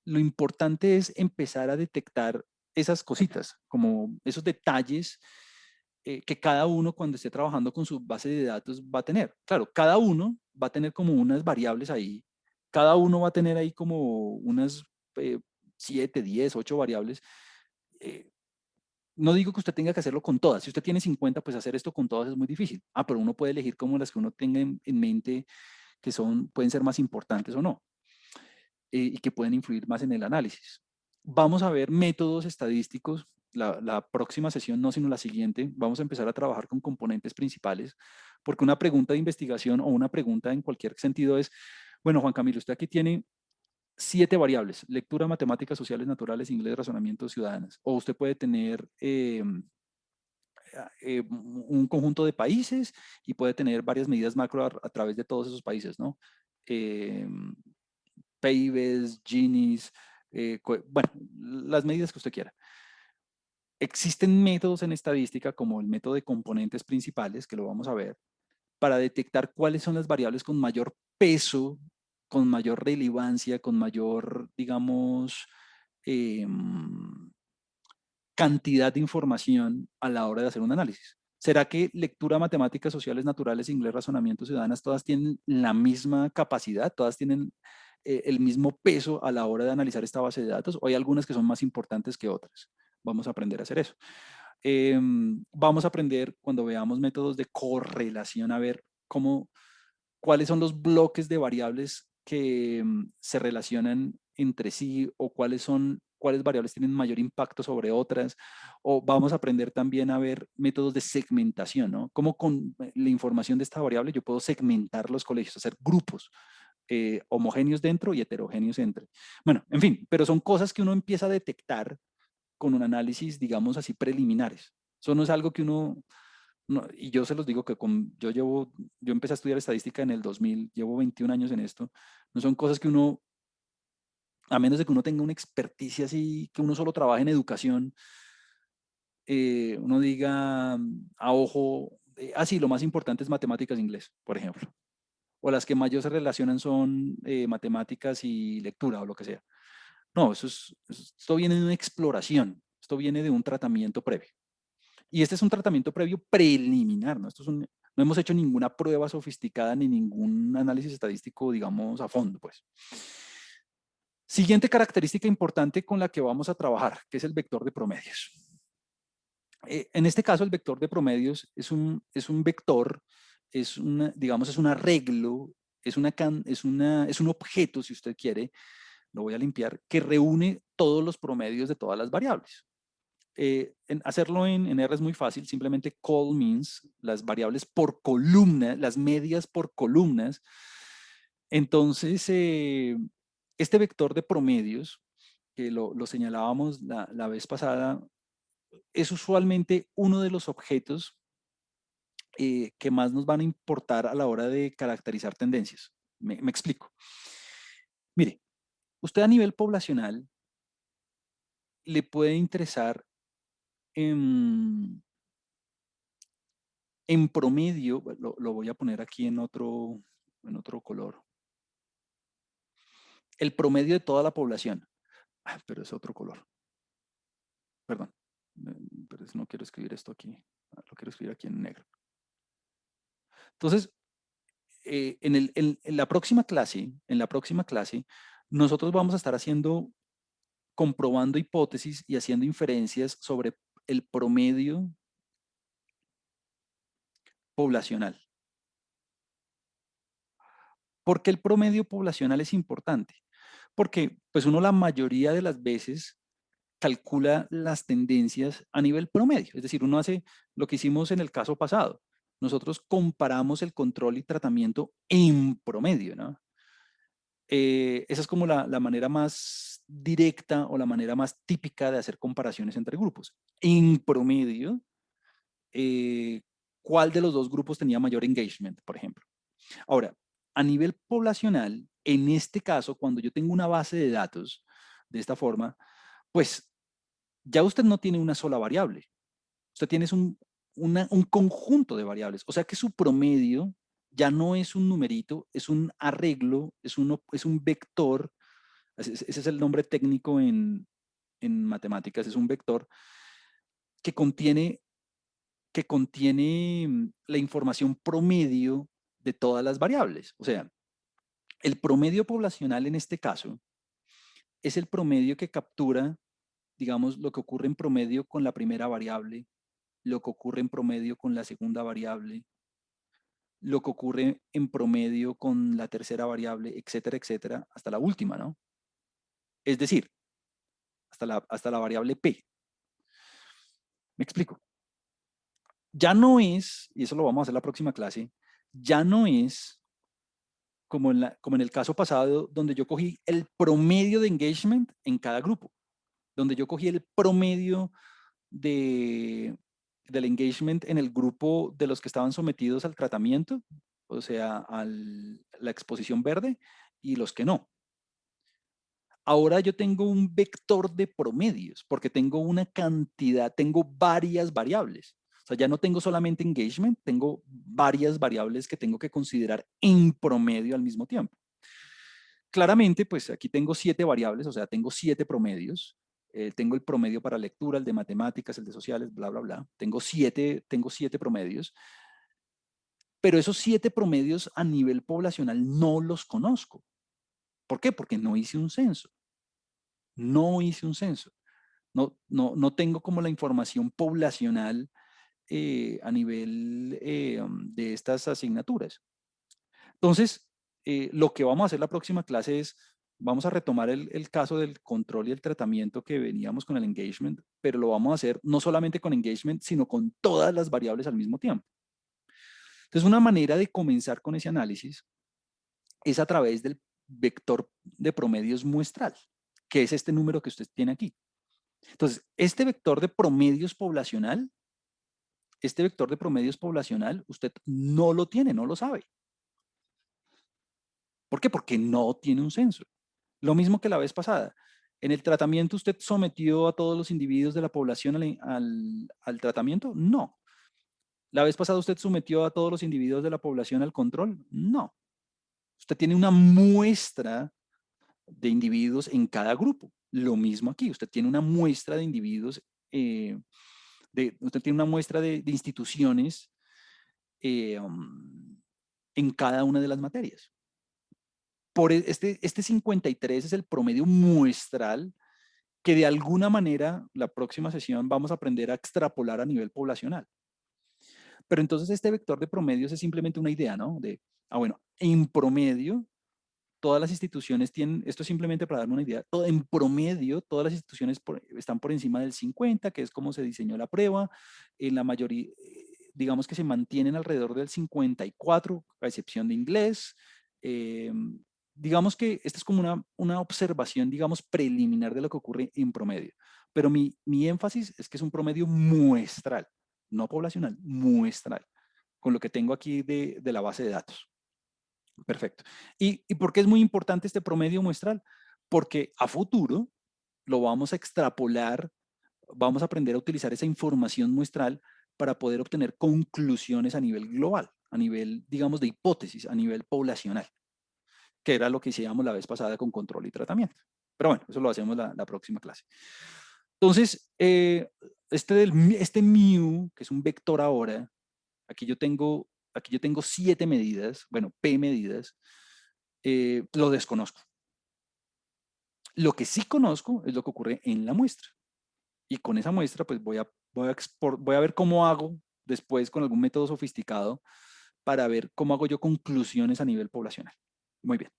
lo importante es empezar a detectar esas cositas, como esos detalles que cada uno cuando esté trabajando con su base de datos va a tener. Claro, cada uno va a tener como unas variables ahí, cada uno va a tener ahí como unas 7, 10, 8 variables. eh, no digo que usted tenga que hacerlo con todas. Si usted tiene 50, pues hacer esto con todas es muy difícil. Pero uno puede elegir como las que uno tenga en mente que pueden ser más importantes o no, y que pueden influir más en el análisis. Vamos a ver métodos estadísticos. La próxima sesión, no sino la siguiente, vamos a empezar a trabajar con componentes principales, porque una pregunta de investigación o una pregunta en cualquier sentido es, bueno, Juan Camilo, usted aquí tiene 7 variables: lectura, matemáticas, sociales, naturales, inglés, razonamiento, ciudadanas. O usted puede tener un conjunto de países y puede tener varias medidas macro a través de todos esos países, ¿no? Eh, PIBs, Ginis, bueno, las medidas que usted quiera. Existen métodos en estadística como el método de componentes principales, que lo vamos a ver, para detectar cuáles son las variables con mayor peso, con mayor relevancia, con mayor, digamos, eh, cantidad de información a la hora de hacer un análisis. ¿Será que lectura, matemáticas, sociales, naturales, inglés, razonamiento, ciudadanas, todas tienen la misma capacidad, todas tienen el mismo peso a la hora de analizar esta base de datos? ¿O hay algunas que son más importantes que otras? Vamos a aprender a hacer eso. Vamos a aprender cuando veamos métodos de correlación a ver cuáles son los bloques de variables que se relacionan entre sí o cuáles variables tienen mayor impacto sobre otras, o vamos a aprender también a ver métodos de segmentación, ¿no? Cómo con la información de esta variable yo puedo segmentar los colegios, hacer grupos homogéneos dentro y heterogéneos entre. Bueno, en fin, pero son cosas que uno empieza a detectar con un análisis, digamos así, preliminares. Eso no es algo que uno, no, y yo se los digo que yo empecé a estudiar estadística en el 2000, llevo 21 años en esto, no son cosas que uno, a menos de que uno tenga una experticia así, que uno solo trabaje en educación, uno diga a ojo, sí, lo más importante es matemáticas e inglés, por ejemplo, o las que mayor se relacionan son matemáticas y lectura o lo que sea. No, esto viene de una exploración, esto viene de un tratamiento previo. Y este es un tratamiento previo preliminar, ¿no? No hemos hecho ninguna prueba sofisticada ni ningún análisis estadístico, digamos, a fondo, pues. Siguiente característica importante con la que vamos a trabajar, que es el vector de promedios. En este caso, el vector de promedios es un vector, es una, digamos, es un arreglo, es un objeto, si usted quiere, lo voy a limpiar, que reúne todos los promedios de todas las variables. Hacerlo en R es muy fácil, simplemente call means, las variables por columna, las medias por columnas. Entonces, este vector de promedios, que lo señalábamos la vez pasada, es usualmente uno de los objetos que más nos van a importar a la hora de caracterizar tendencias. Me explico. Mire, usted a nivel poblacional le puede interesar en promedio, lo voy a poner aquí en otro color, el promedio de toda la población. Pero es otro color, perdón. Pero no quiero escribir esto aquí, lo quiero escribir aquí en negro. Entonces, en la próxima clase, nosotros vamos a estar comprobando hipótesis y haciendo inferencias sobre el promedio poblacional. ¿Por qué el promedio poblacional es importante? Porque pues uno la mayoría de las veces calcula las tendencias a nivel promedio. Es decir, uno hace lo que hicimos en el caso pasado. Nosotros comparamos el control y tratamiento en promedio, ¿no? Esa es como la manera más directa o la manera más típica de hacer comparaciones entre grupos. En promedio, eh, ¿cuál de los dos grupos tenía mayor engagement, por ejemplo? Ahora, a nivel poblacional, en este caso, cuando yo tengo una base de datos de esta forma, pues ya usted no tiene una sola variable. Usted tiene un conjunto de variables. O sea que su promedio ya no es un numerito, es un arreglo, es un vector. Ese es el nombre técnico en matemáticas, es un vector que contiene la información promedio de todas las variables. O sea, el promedio poblacional en este caso es el promedio que captura, digamos, lo que ocurre en promedio con la primera variable, lo que ocurre en promedio con la segunda variable, lo que ocurre en promedio con la tercera variable, etcétera, etcétera, hasta la última, ¿no? Es decir, hasta la variable P. Me explico. Ya no es, y eso lo vamos a hacer la próxima clase, ya no es como en el caso pasado, donde yo cogí el promedio de engagement en cada grupo, donde yo cogí el promedio de, del engagement en el grupo de los que estaban sometidos al tratamiento, o sea, a la exposición verde, y los que no. Ahora yo tengo un vector de promedios, porque tengo una cantidad, tengo varias variables. O sea, ya no tengo solamente engagement, tengo varias variables que tengo que considerar en promedio al mismo tiempo. Claramente, pues aquí tengo 7 variables, o sea, tengo 7 promedios. Tengo el promedio para lectura, el de matemáticas, el de sociales, bla, bla, bla. Tengo siete promedios, pero esos 7 promedios a nivel poblacional no los conozco. ¿Por qué? Porque no hice un censo. No hice un censo. No tengo como la información poblacional a nivel de estas asignaturas. Entonces, lo que vamos a hacer la próxima clase es, vamos a retomar el caso del control y el tratamiento que veníamos con el engagement, pero lo vamos a hacer no solamente con engagement, sino con todas las variables al mismo tiempo. Entonces, una manera de comenzar con ese análisis es a través del vector de promedios muestral, que es este número que usted tiene aquí. Entonces, este vector de promedios poblacional, usted no lo tiene, no lo sabe. ¿Por qué? Porque no tiene un censo. Lo mismo que la vez pasada. ¿En el tratamiento usted sometió a todos los individuos de la población al tratamiento? No. ¿La vez pasada usted sometió a todos los individuos de la población al control? No. Usted tiene una muestra de individuos en cada grupo. Lo mismo aquí. Usted tiene una muestra de individuos, usted tiene una muestra de instituciones eh, um, en cada una de las materias. Este 53 es el promedio muestral que de alguna manera la próxima sesión vamos a aprender a extrapolar a nivel poblacional. Pero entonces este vector de promedios es simplemente una idea, ¿no? Bueno, en promedio, todas las instituciones tienen, esto es simplemente para darme una idea, en promedio, todas las instituciones están por encima del 50, que es como se diseñó la prueba. En la mayoría, digamos que se mantienen alrededor del 54, a excepción de inglés. Eh, digamos que esta es como una observación, digamos, preliminar de lo que ocurre en promedio. Pero mi énfasis es que es un promedio muestral, no poblacional, muestral, con lo que tengo aquí de la base de datos. Perfecto. ¿Y por qué es muy importante este promedio muestral? Porque a futuro lo vamos a extrapolar, vamos a aprender a utilizar esa información muestral para poder obtener conclusiones a nivel global, a nivel, digamos, de hipótesis, a nivel poblacional, que era lo que hacíamos la vez pasada con control y tratamiento. Pero bueno, eso lo hacemos la próxima clase. Entonces, este mu, que es un vector ahora, aquí yo tengo 7 medidas, bueno, P medidas, lo desconozco. Lo que sí conozco es lo que ocurre en la muestra. Y con esa muestra, pues voy a ver cómo hago después con algún método sofisticado para ver cómo hago yo conclusiones a nivel poblacional. Muy bien.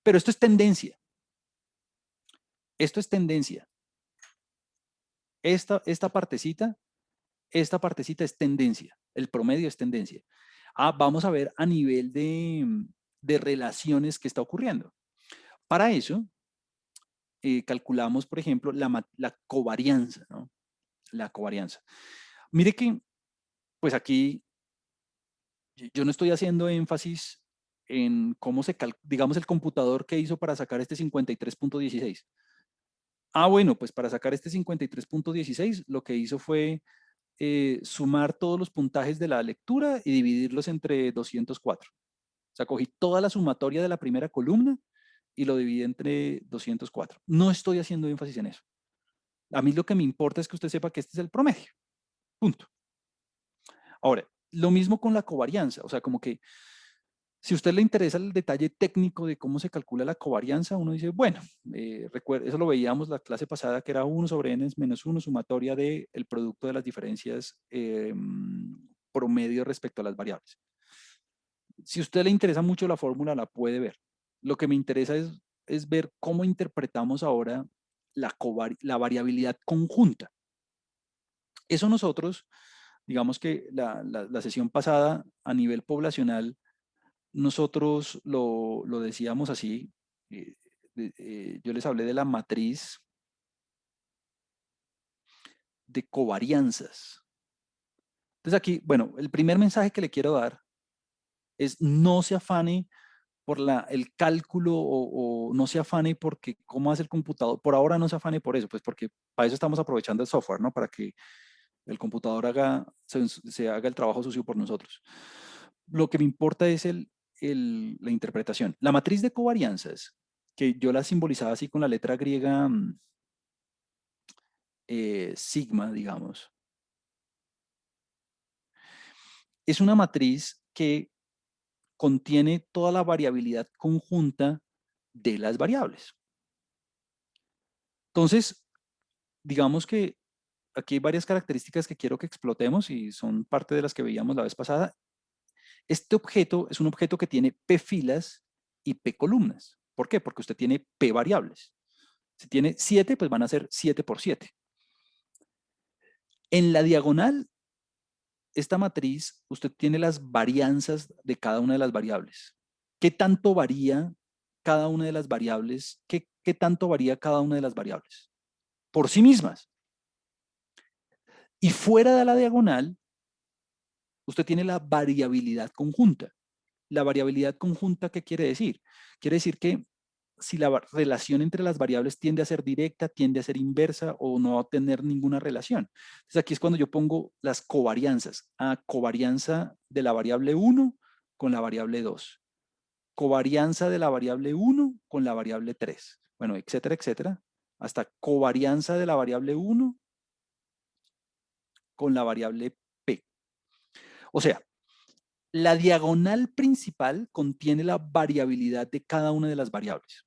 Pero esto es tendencia. Esto es tendencia. Esta partecita es tendencia. El promedio es tendencia. Vamos a ver a nivel de relaciones que está ocurriendo. Para eso, calculamos, por ejemplo, la covarianza, ¿no? La covarianza. Mire que, pues aquí, yo no estoy haciendo énfasis en cómo digamos, el computador que hizo para sacar este 53.16. Bueno, pues para sacar este 53.16, lo que hizo fue sumar todos los puntajes de la lectura y dividirlos entre 204. O sea, cogí toda la sumatoria de la primera columna y lo dividí entre 204. No estoy haciendo énfasis en eso. A mí lo que me importa es que usted sepa que este es el promedio. Punto. Ahora, lo mismo con la covarianza. O sea, como que si a usted le interesa el detalle técnico de cómo se calcula la covarianza, uno dice, bueno, eso lo veíamos la clase pasada, que era 1 sobre n menos 1, sumatoria del producto de las diferencias promedio respecto a las variables. Si a usted le interesa mucho la fórmula, la puede ver. Lo que me interesa es ver cómo interpretamos ahora la variabilidad conjunta. Eso nosotros, digamos que la sesión pasada a nivel poblacional, nosotros lo decíamos así, eh, yo les hablé de la matriz de covarianzas. Entonces aquí, bueno, el primer mensaje que le quiero dar es no se afane por el cálculo o no se afane porque cómo hace el computador. Por ahora no se afane por eso, pues porque para eso estamos aprovechando el software, ¿no? Para que el computador se haga el trabajo sucio por nosotros. Lo que me importa es la interpretación. La matriz de covarianzas, que yo la simbolizaba así con la letra griega sigma, digamos, es una matriz que contiene toda la variabilidad conjunta de las variables. Entonces, digamos que aquí hay varias características que quiero que explotemos y son parte de las que veíamos la vez pasada. Este objeto es un objeto que tiene P filas y P columnas. ¿Por qué? Porque usted tiene P variables. Si tiene 7, pues van a ser 7 por 7. En la diagonal, esta matriz, usted tiene las varianzas de cada una de las variables. ¿Qué tanto varía cada una de las variables? ¿Qué tanto varía cada una de las variables? Por sí mismas. Y fuera de la diagonal, usted tiene la variabilidad conjunta. La variabilidad conjunta, ¿qué quiere decir? Quiere decir que si la relación entre las variables tiende a ser directa, tiende a ser inversa o no a tener ninguna relación. Entonces aquí es cuando yo pongo las covarianzas. Covarianza de la variable 1 con la variable 2. Covarianza de la variable 1 con la variable 3. Bueno, etcétera, etcétera. Hasta covarianza de la variable 1 con la variable p. O sea, la diagonal principal contiene la variabilidad de cada una de las variables.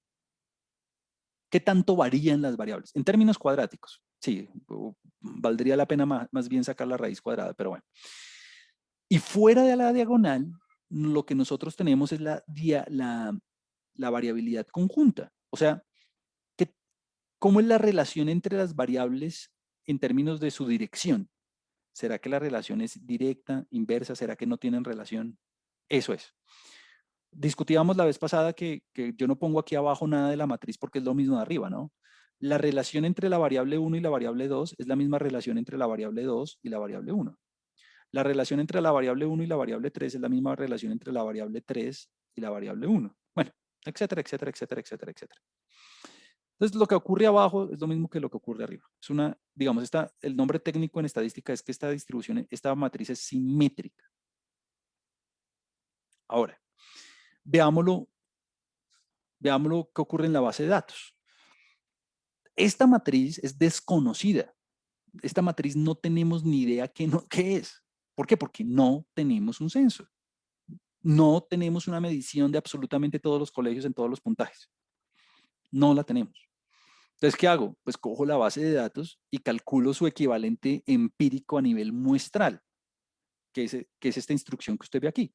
¿Qué tanto varían las variables? En términos cuadráticos, sí, valdría la pena más bien sacar la raíz cuadrada, pero bueno. Y fuera de la diagonal, lo que nosotros tenemos es la variabilidad conjunta. O sea, que, ¿cómo es la relación entre las variables en términos de su dirección? ¿Será que la relación es directa, inversa? ¿Será que no tienen relación? Eso es. Discutíamos la vez pasada que yo no pongo aquí abajo nada de la matriz porque es lo mismo de arriba, ¿no? La relación entre la variable 1 y la variable 2 es la misma relación entre la variable 2 y la variable 1. La relación entre la variable 1 y la variable 3 es la misma relación entre la variable 3 y la variable 1. Bueno, etcétera, etcétera, etcétera, etcétera, etcétera. Entonces, lo que ocurre abajo es lo mismo que lo que ocurre arriba. Es una, digamos, el nombre técnico en estadística es que esta distribución, esta matriz es simétrica. Ahora, veámoslo, veámoslo qué ocurre en la base de datos. Esta matriz es desconocida. Esta matriz no tenemos ni idea qué es. ¿Por qué? Porque no tenemos un censo. No tenemos una medición de absolutamente todos los colegios en todos los puntajes. No la tenemos. Entonces, ¿qué hago? Pues cojo la base de datos y calculo su equivalente empírico a nivel muestral, que es esta instrucción que usted ve aquí.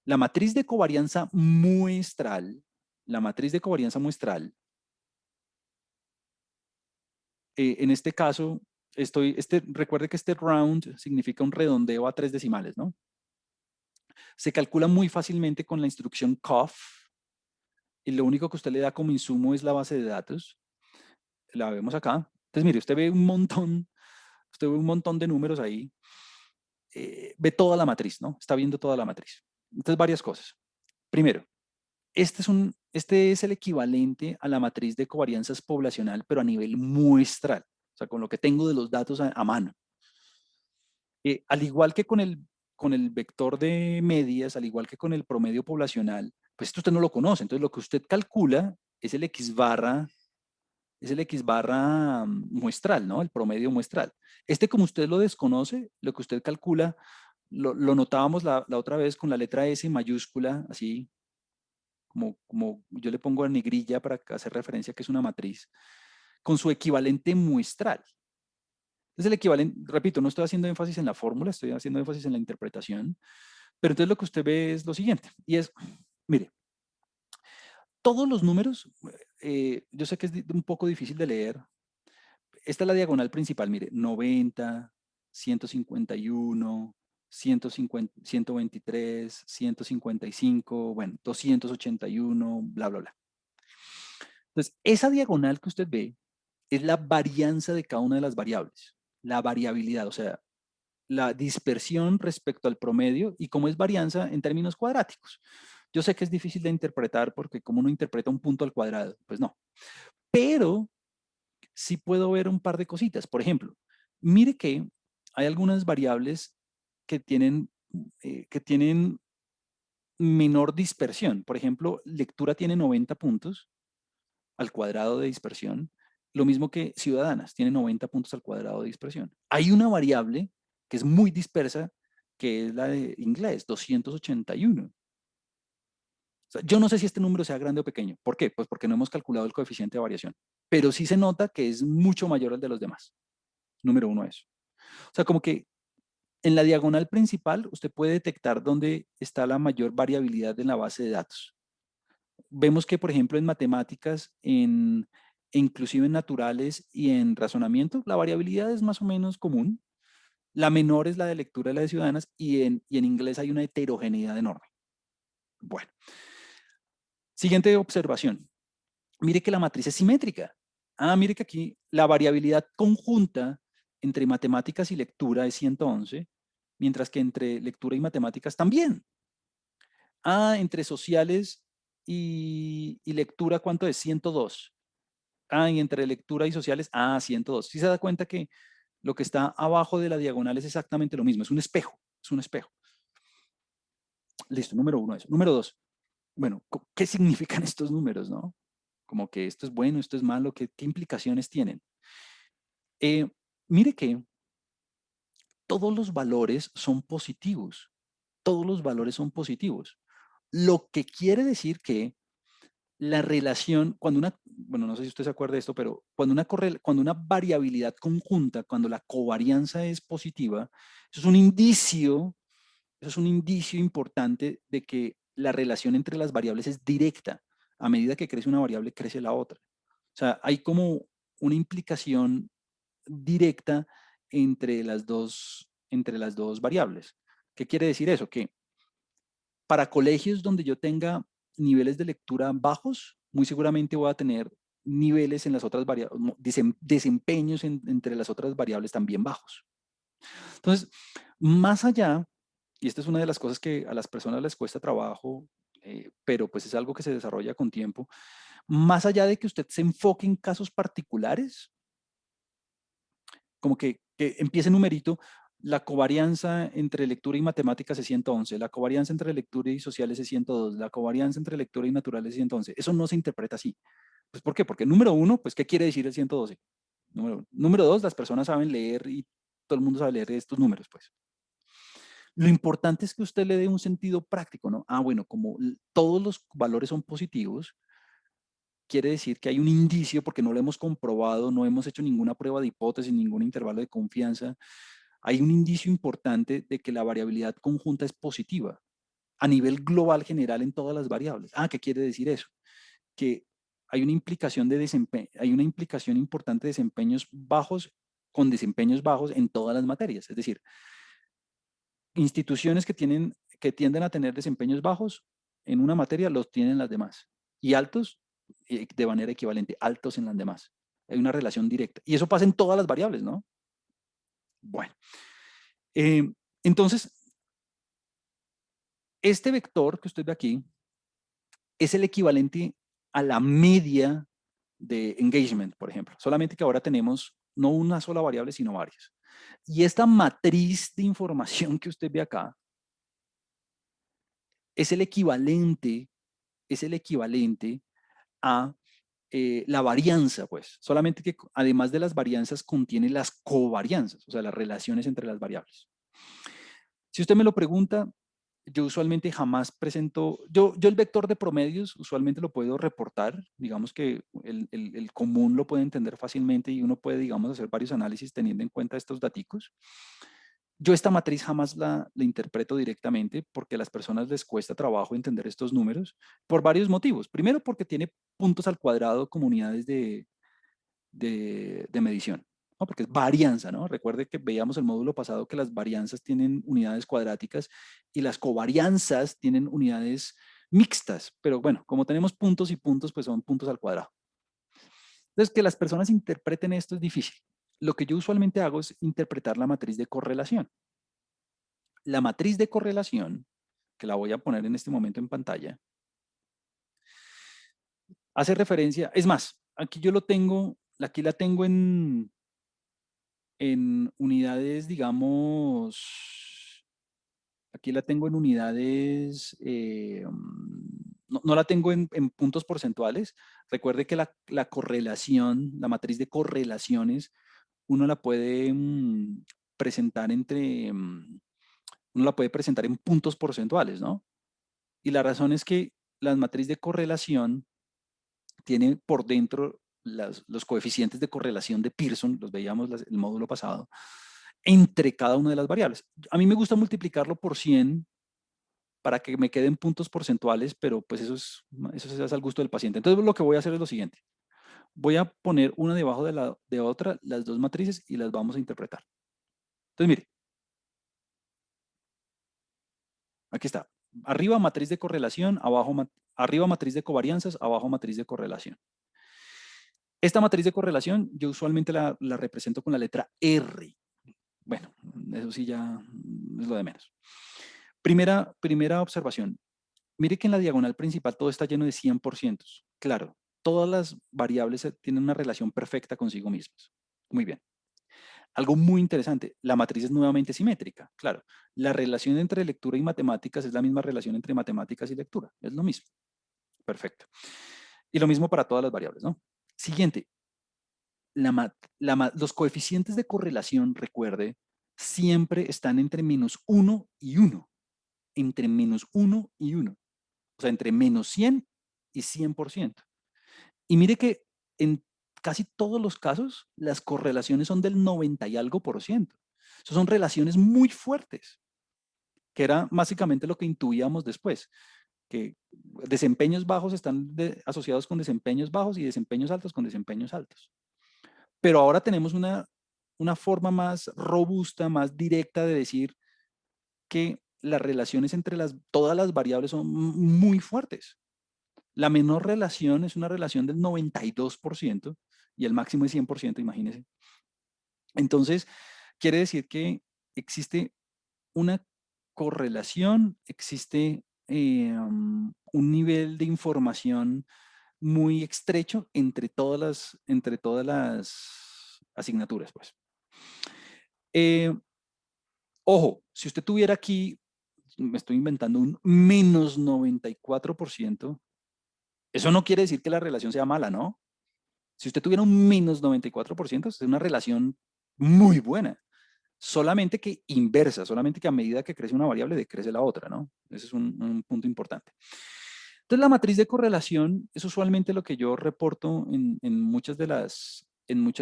La matriz de covarianza muestral, la matriz de covarianza muestral, en este caso, recuerde que este round significa un redondeo a 3 decimales, ¿no? Se calcula muy fácilmente con la instrucción COF, y lo único que usted le da como insumo es la base de datos. La vemos acá. Entonces, mire, usted ve un montón de números ahí, ve toda la matriz, ¿no? Está viendo toda la matriz. Entonces, varias cosas. Primero, este es el equivalente a la matriz de covarianzas poblacional, pero a nivel muestral, o sea, con lo que tengo de los datos a mano. Al igual que con el vector de medias, al igual que con el promedio poblacional, pues esto usted no lo conoce. Entonces, lo que usted calcula es el X barra muestral, ¿no? El promedio muestral. Como usted lo desconoce, lo que usted calcula, lo notábamos la otra vez con la letra S mayúscula, así como yo le pongo a negrilla para hacer referencia que es una matriz, con su equivalente muestral. Es el equivalente, repito, no estoy haciendo énfasis en la fórmula, estoy haciendo énfasis en la interpretación, pero entonces lo que usted ve es lo siguiente, y es, mire, todos los números, yo sé que es un poco difícil de leer. Esta es la diagonal principal, mire, 90, 151, 150, 123, 155, bueno, 281, bla, bla, bla. Entonces, esa diagonal que usted ve es la varianza de cada una de las variables, la variabilidad, o sea, la dispersión respecto al promedio y cómo es varianza en términos cuadráticos. Yo sé que es difícil de interpretar porque como uno interpreta un punto al cuadrado, pues no. Pero sí puedo ver un par de cositas. Por ejemplo, mire que hay algunas variables que tienen menor dispersión. Por ejemplo, lectura tiene 90 puntos al cuadrado de dispersión, lo mismo que ciudadanas, tiene 90 puntos al cuadrado de dispersión. Hay una variable que es muy dispersa, que es la de inglés, 281. O sea, yo no sé si este número sea grande o pequeño. ¿Por qué? Pues porque no hemos calculado el coeficiente de variación. Pero sí se nota que es mucho mayor al de los demás. Número uno eso. O sea, como que en la diagonal principal usted puede detectar dónde está la mayor variabilidad en la base de datos. Vemos que, por ejemplo, en matemáticas, inclusive en naturales y en razonamiento, la variabilidad es más o menos común. La menor es la de lectura de las ciudadanas y en inglés hay una heterogeneidad enorme. Bueno, siguiente observación. Mire que la matriz es simétrica. Mire que aquí la variabilidad conjunta entre matemáticas y lectura es 111, mientras que entre lectura y matemáticas también. Entre sociales y lectura, ¿cuánto es? 102. Y entre lectura y sociales, 102. ¿Sí se da cuenta que lo que está abajo de la diagonal es exactamente lo mismo? Es un espejo, es un espejo. Listo, número uno eso. Número dos, bueno, ¿qué significan estos números, no? Como que esto es bueno, esto es malo, ¿qué implicaciones tienen? Mire que todos los valores son positivos. Todos los valores son positivos. Lo que quiere decir que la relación, bueno, no sé si usted se acuerda de esto, pero cuando una variabilidad conjunta, cuando la covarianza es positiva, eso es un indicio, eso es un indicio importante de que la relación entre las variables es directa. A medida que crece una variable, crece la otra. O sea, hay como una implicación directa entre las dos variables. ¿Qué quiere decir eso? Que para colegios donde yo tenga niveles de lectura bajos, muy seguramente voy a tener niveles en las otras variables, desempeños entre las otras variables también bajos. Entonces, más allá, y esta es una de las cosas que a las personas les cuesta trabajo, pero pues es algo que se desarrolla con tiempo, más allá de que usted se enfoque en casos particulares, como que empiece numerito, la covarianza entre lectura y matemáticas es 111, la covarianza entre lectura y sociales es 102, la covarianza entre lectura y naturales es 111. Eso no se interpreta así. Pues, ¿por qué? Porque número uno, pues, ¿qué quiere decir el 112? Número dos, las personas saben leer y todo el mundo sabe leer estos números, pues. Lo importante es que usted le dé un sentido práctico, ¿no? Ah, bueno, como todos los valores son positivos, quiere decir que hay un indicio, porque no lo hemos comprobado, no hemos hecho ninguna prueba de hipótesis, ningún intervalo de confianza, hay un indicio importante de que la variabilidad conjunta es positiva a nivel global general en todas las variables. Ah, ¿qué quiere decir eso? Que hay una implicación de desempeño, hay una implicación importante de desempeños bajos con desempeños bajos en todas las materias. Es decir, instituciones que tienden a tener desempeños bajos en una materia los tienen las demás. Y altos, de manera equivalente, altos en las demás. Hay una relación directa. Y eso pasa en todas las variables, ¿no? Bueno, eh, entonces, este vector que usted ve aquí es el equivalente a la media de engagement, por ejemplo. Solamente que ahora tenemos no una sola variable, sino varias. Y esta matriz de información que usted ve acá es es el equivalente a la varianza, pues. Solamente que además de las varianzas contiene las covarianzas, o sea, las relaciones entre las variables. Si usted me lo pregunta, yo usualmente jamás presento, yo el vector de promedios usualmente lo puedo reportar, digamos que el común lo puede entender fácilmente y uno puede, digamos, hacer varios análisis teniendo en cuenta estos daticos. Yo esta matriz jamás la interpreto directamente porque a las personas les cuesta trabajo entender estos números por varios motivos. Primero porque tiene puntos al cuadrado como unidades de medición, ¿no? Porque es varianza, ¿no? Recuerde que veíamos el módulo pasado que las varianzas tienen unidades cuadráticas y las covarianzas tienen unidades mixtas, pero bueno, como tenemos puntos y puntos, pues son puntos al cuadrado. Entonces, que las personas interpreten esto es difícil. Lo que yo usualmente hago es interpretar la matriz de correlación. La matriz de correlación, que la voy a poner en este momento en pantalla, hace referencia, es más, aquí yo lo tengo, aquí la tengo en unidades, digamos, aquí la tengo en unidades, no la tengo en puntos porcentuales. Recuerde que la correlación, la matriz de correlaciones, uno la puede presentar uno la puede presentar en puntos porcentuales, ¿no? Y la razón es que la matriz de correlación tiene por dentro los coeficientes de correlación de Pearson, los veíamos el módulo pasado, entre cada una de las variables. A mí me gusta multiplicarlo por 100 para que me queden puntos porcentuales, pero pues eso es al gusto del paciente. Entonces lo que voy a hacer es lo siguiente. Voy a poner una debajo de otra, las dos matrices, y las vamos a interpretar. Entonces, mire, aquí está. Arriba matriz de correlación, arriba matriz de covarianzas, abajo matriz de correlación. Esta matriz de correlación yo usualmente la represento con la letra R. Bueno, eso sí ya es lo de menos. Primera observación. Mire que en la diagonal principal todo está lleno de 100%. Claro, todas las variables tienen una relación perfecta consigo mismas. Muy bien. Algo muy interesante, la matriz es nuevamente simétrica. Claro, la relación entre lectura y matemáticas es la misma relación entre matemáticas y lectura. Es lo mismo. Perfecto. Y lo mismo para todas las variables, ¿no? Siguiente, los coeficientes de correlación, recuerde, siempre están entre -1 y 1. Entre -1 y 1. O sea, entre -100 y 100%. Y mire que en casi todos los casos, las correlaciones son del 90 y algo por ciento. Esas son relaciones muy fuertes, que era básicamente lo que intuíamos después, que desempeños bajos están asociados con desempeños bajos y desempeños altos con desempeños altos. Pero ahora tenemos una forma más robusta, más directa de decir que las relaciones entre todas las variables son muy fuertes. La menor relación es una relación del 92% y el máximo es 100%, imagínense. Entonces, quiere decir que existe una correlación, existe un nivel de información muy estrecho entre todas las asignaturas, pues. Eh, Ojo, si usted tuviera aquí, me estoy inventando un menos 94%, eso no quiere decir que la relación sea mala, ¿no? Si usted tuviera un menos 94%, es una relación muy buena. Solamente que inversa, solamente que a medida que crece una variable, decrece la otra, ¿no? Ese es un punto importante. Entonces, la matriz de correlación es usualmente lo que yo reporto en muchas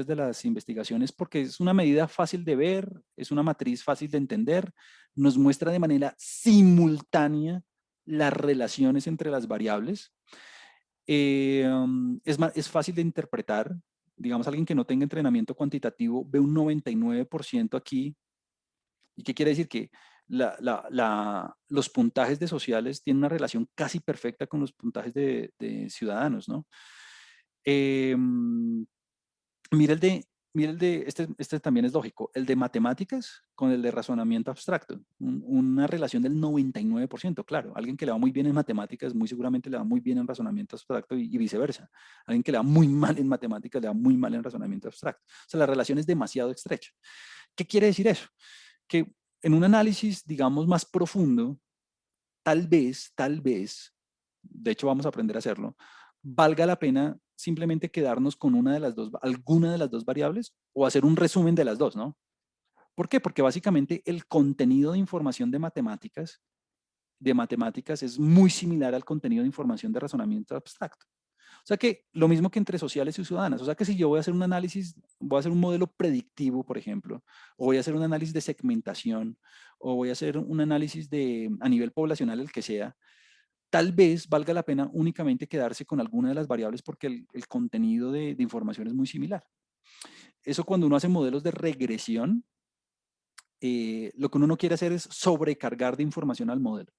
de las investigaciones porque es una medida fácil de ver, es una matriz fácil de entender, nos muestra de manera simultánea las relaciones entre las variables. Es fácil de interpretar. Digamos, alguien que no tenga entrenamiento cuantitativo ve un 99% aquí. ¿Y qué quiere decir? Que los puntajes de sociales tienen una relación casi perfecta con los puntajes de ciudadanos, ¿no? Eh, mira el de, este también es lógico, el de matemáticas con el de razonamiento abstracto, una relación del 99%, claro, alguien que le va muy bien en matemáticas muy seguramente le va muy bien en razonamiento abstracto y viceversa, alguien que le va muy mal en matemáticas le va muy mal en razonamiento abstracto, o sea, la relación es demasiado estrecha. ¿Qué quiere decir eso? Que en un análisis, digamos, más profundo, tal vez, de hecho vamos a aprender a hacerlo, valga la pena simplemente quedarnos con alguna de las dos variables o hacer un resumen de las dos, ¿no? ¿Por qué? Porque básicamente el contenido de información de matemáticas es muy similar al contenido de información de razonamiento abstracto. O sea que lo mismo que entre sociales y ciudadanas. O sea que si yo voy a hacer un análisis, voy a hacer un modelo predictivo, por ejemplo, o voy a hacer un análisis de segmentación, o voy a hacer un análisis a nivel poblacional, el que sea, tal vez valga la pena únicamente quedarse con alguna de las variables porque el contenido de información es muy similar. Eso cuando uno hace modelos de regresión, lo que uno no quiere hacer es sobrecargar de información al modelo.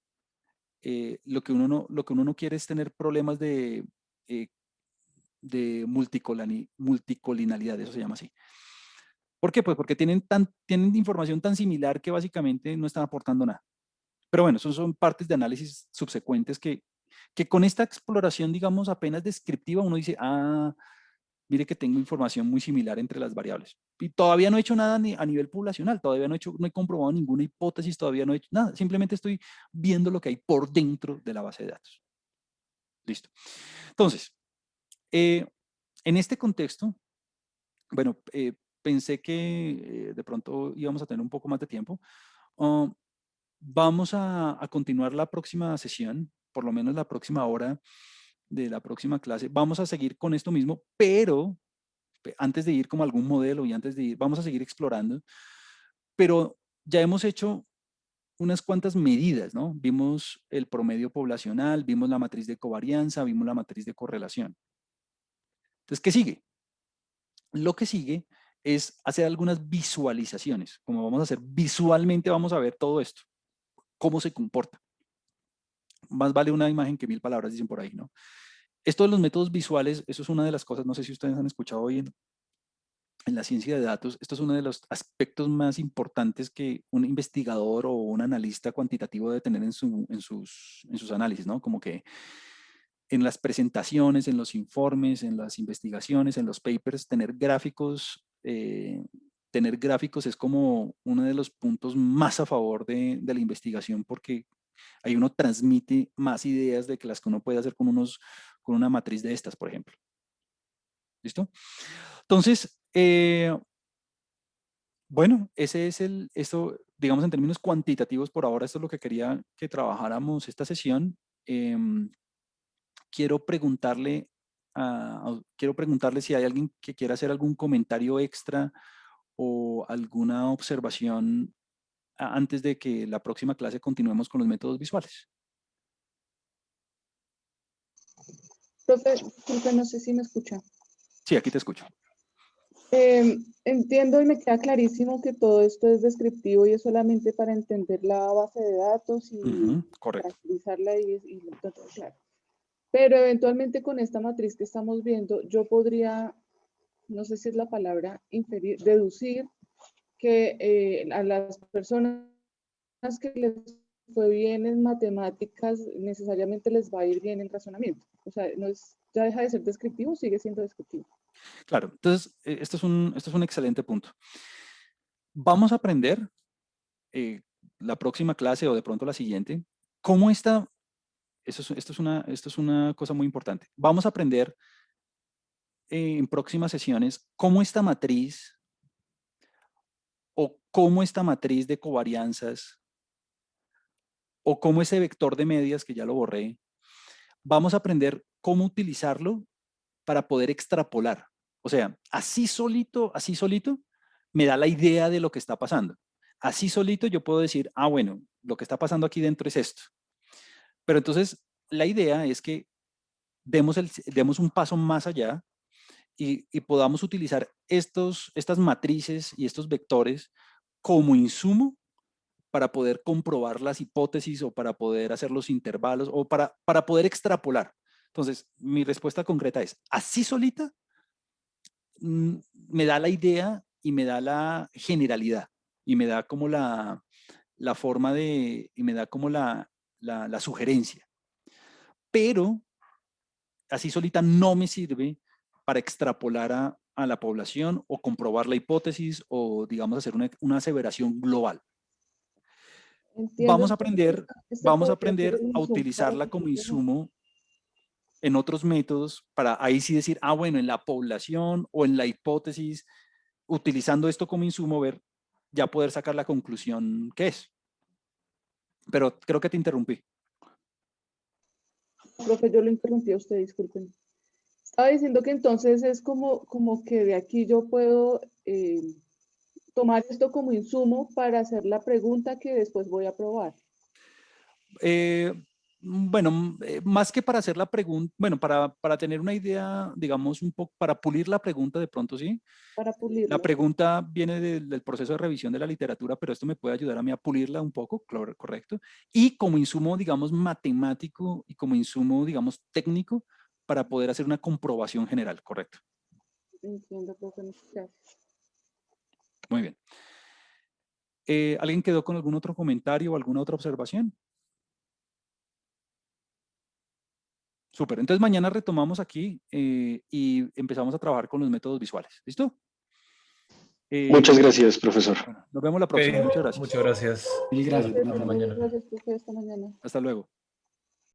Lo que uno no quiere es tener problemas eh, de multicolinalidad, eso se llama así. ¿Por qué? Pues porque tienen información tan similar que básicamente no están aportando nada. Pero bueno, son partes de análisis subsecuentes que con esta exploración, digamos, apenas descriptiva, uno dice, ah, mire que tengo información muy similar entre las variables. Y todavía no he hecho nada a nivel poblacional, todavía no he comprobado ninguna hipótesis, todavía no he hecho nada, simplemente estoy viendo lo que hay por dentro de la base de datos. Listo. Entonces, en este contexto, bueno, pensé que de pronto íbamos a tener un poco más de tiempo. Uh, Vamos a continuar la próxima sesión, por lo menos la próxima hora de la próxima clase. Vamos a seguir con esto mismo, pero antes de ir como a algún modelo y antes de ir, vamos a seguir explorando, pero ya hemos hecho unas cuantas medidas, ¿no? Vimos el promedio poblacional, vimos la matriz de covarianza, vimos la matriz de correlación. Entonces, ¿qué sigue? Lo que sigue es hacer algunas visualizaciones. Como vamos a hacer visualmente, vamos a ver todo esto, cómo se comporta. Más vale una imagen que 1000 palabras, dicen por ahí, ¿no? Esto de los métodos visuales, eso es una de las cosas, no sé si ustedes han escuchado hoy en la ciencia de datos, esto es uno de los aspectos más importantes que un investigador o un analista cuantitativo debe tener en sus análisis, ¿no? Como que en las presentaciones, en los informes, en las investigaciones, en los papers, tener gráficos es como uno de los puntos más a favor de la investigación porque ahí uno transmite más ideas de que las que uno puede hacer con una matriz de estas, por ejemplo. ¿Listo? Entonces, bueno, esto, digamos en términos cuantitativos por ahora, esto es lo que quería que trabajáramos esta sesión. Quiero preguntarle quiero preguntarle si hay alguien que quiera hacer algún comentario extra o alguna observación antes de que la próxima clase continuemos con los métodos visuales. Profe, disculpe, no sé si me escucha. Sí, aquí te escucho. Entiendo y me queda clarísimo que todo esto es descriptivo y es solamente para entender la base de datos y Correcto. caracterizarla y todo claro. Pero eventualmente con esta matriz que estamos viendo, yo podría, no sé si es la palabra, inferir, deducir que a las personas que les fue bien en matemáticas necesariamente les va a ir bien en razonamiento. O sea, no es, ya deja de ser descriptivo, sigue siendo descriptivo. Claro, entonces, esto es un excelente punto. Vamos a aprender la próxima clase o de pronto la siguiente, cómo está, esto es una cosa muy importante. Vamos a aprender en próximas sesiones cómo esta matriz o cómo esta matriz de covarianzas o cómo ese vector de medias, que ya lo borré, vamos a aprender cómo utilizarlo para poder extrapolar. O sea, así solito, me da la idea de lo que está pasando. Así solito yo puedo decir, ah, bueno, lo que está pasando aquí dentro es esto. Pero entonces, la idea es que demos un paso más allá y podamos utilizar estas matrices y estos vectores como insumo para poder comprobar las hipótesis o para poder hacer los intervalos o para poder extrapolar. Entonces, mi respuesta concreta es, así solita, me da la idea y me da la generalidad y me da como la forma de, y me da como la sugerencia. Pero así solita no me sirve para extrapolar a la población o comprobar la hipótesis o, digamos, hacer una aseveración global. Entiendo, Vamos a podría ser aprender el a insumo para utilizarla como nosotros. insumo en otros métodos para ahí sí decir, ah, bueno, en la población o en la hipótesis, utilizando esto como insumo, ver, ya poder sacar la conclusión que es. Pero creo que te interrumpí. Profe, yo lo interrumpí a usted, disculpen. Estaba diciendo que entonces es como que de aquí yo puedo tomar esto como insumo para hacer la pregunta que después voy a probar. Bueno, más que para hacer la pregunta, bueno, para tener una idea, digamos, un poco, para pulir la pregunta de pronto, sí. Para La pulirlo. pregunta viene del proceso de revisión de la literatura, pero esto me puede ayudar a mí a pulirla un poco, correcto. Y como insumo, digamos, matemático y como insumo, digamos, técnico para poder hacer una comprobación general, correcto. Entiendo, profe, muchas gracias. Muy bien. ¿Alguien quedó con algún otro comentario o alguna otra observación? Súper. Entonces mañana retomamos aquí y empezamos a trabajar con los métodos visuales. ¿Listo? Muchas gracias, profesor. Bueno, nos vemos la próxima. Muchas gracias. Muchas gracias. Mil gracias. Gracias, profe, hasta mañana. Hasta luego.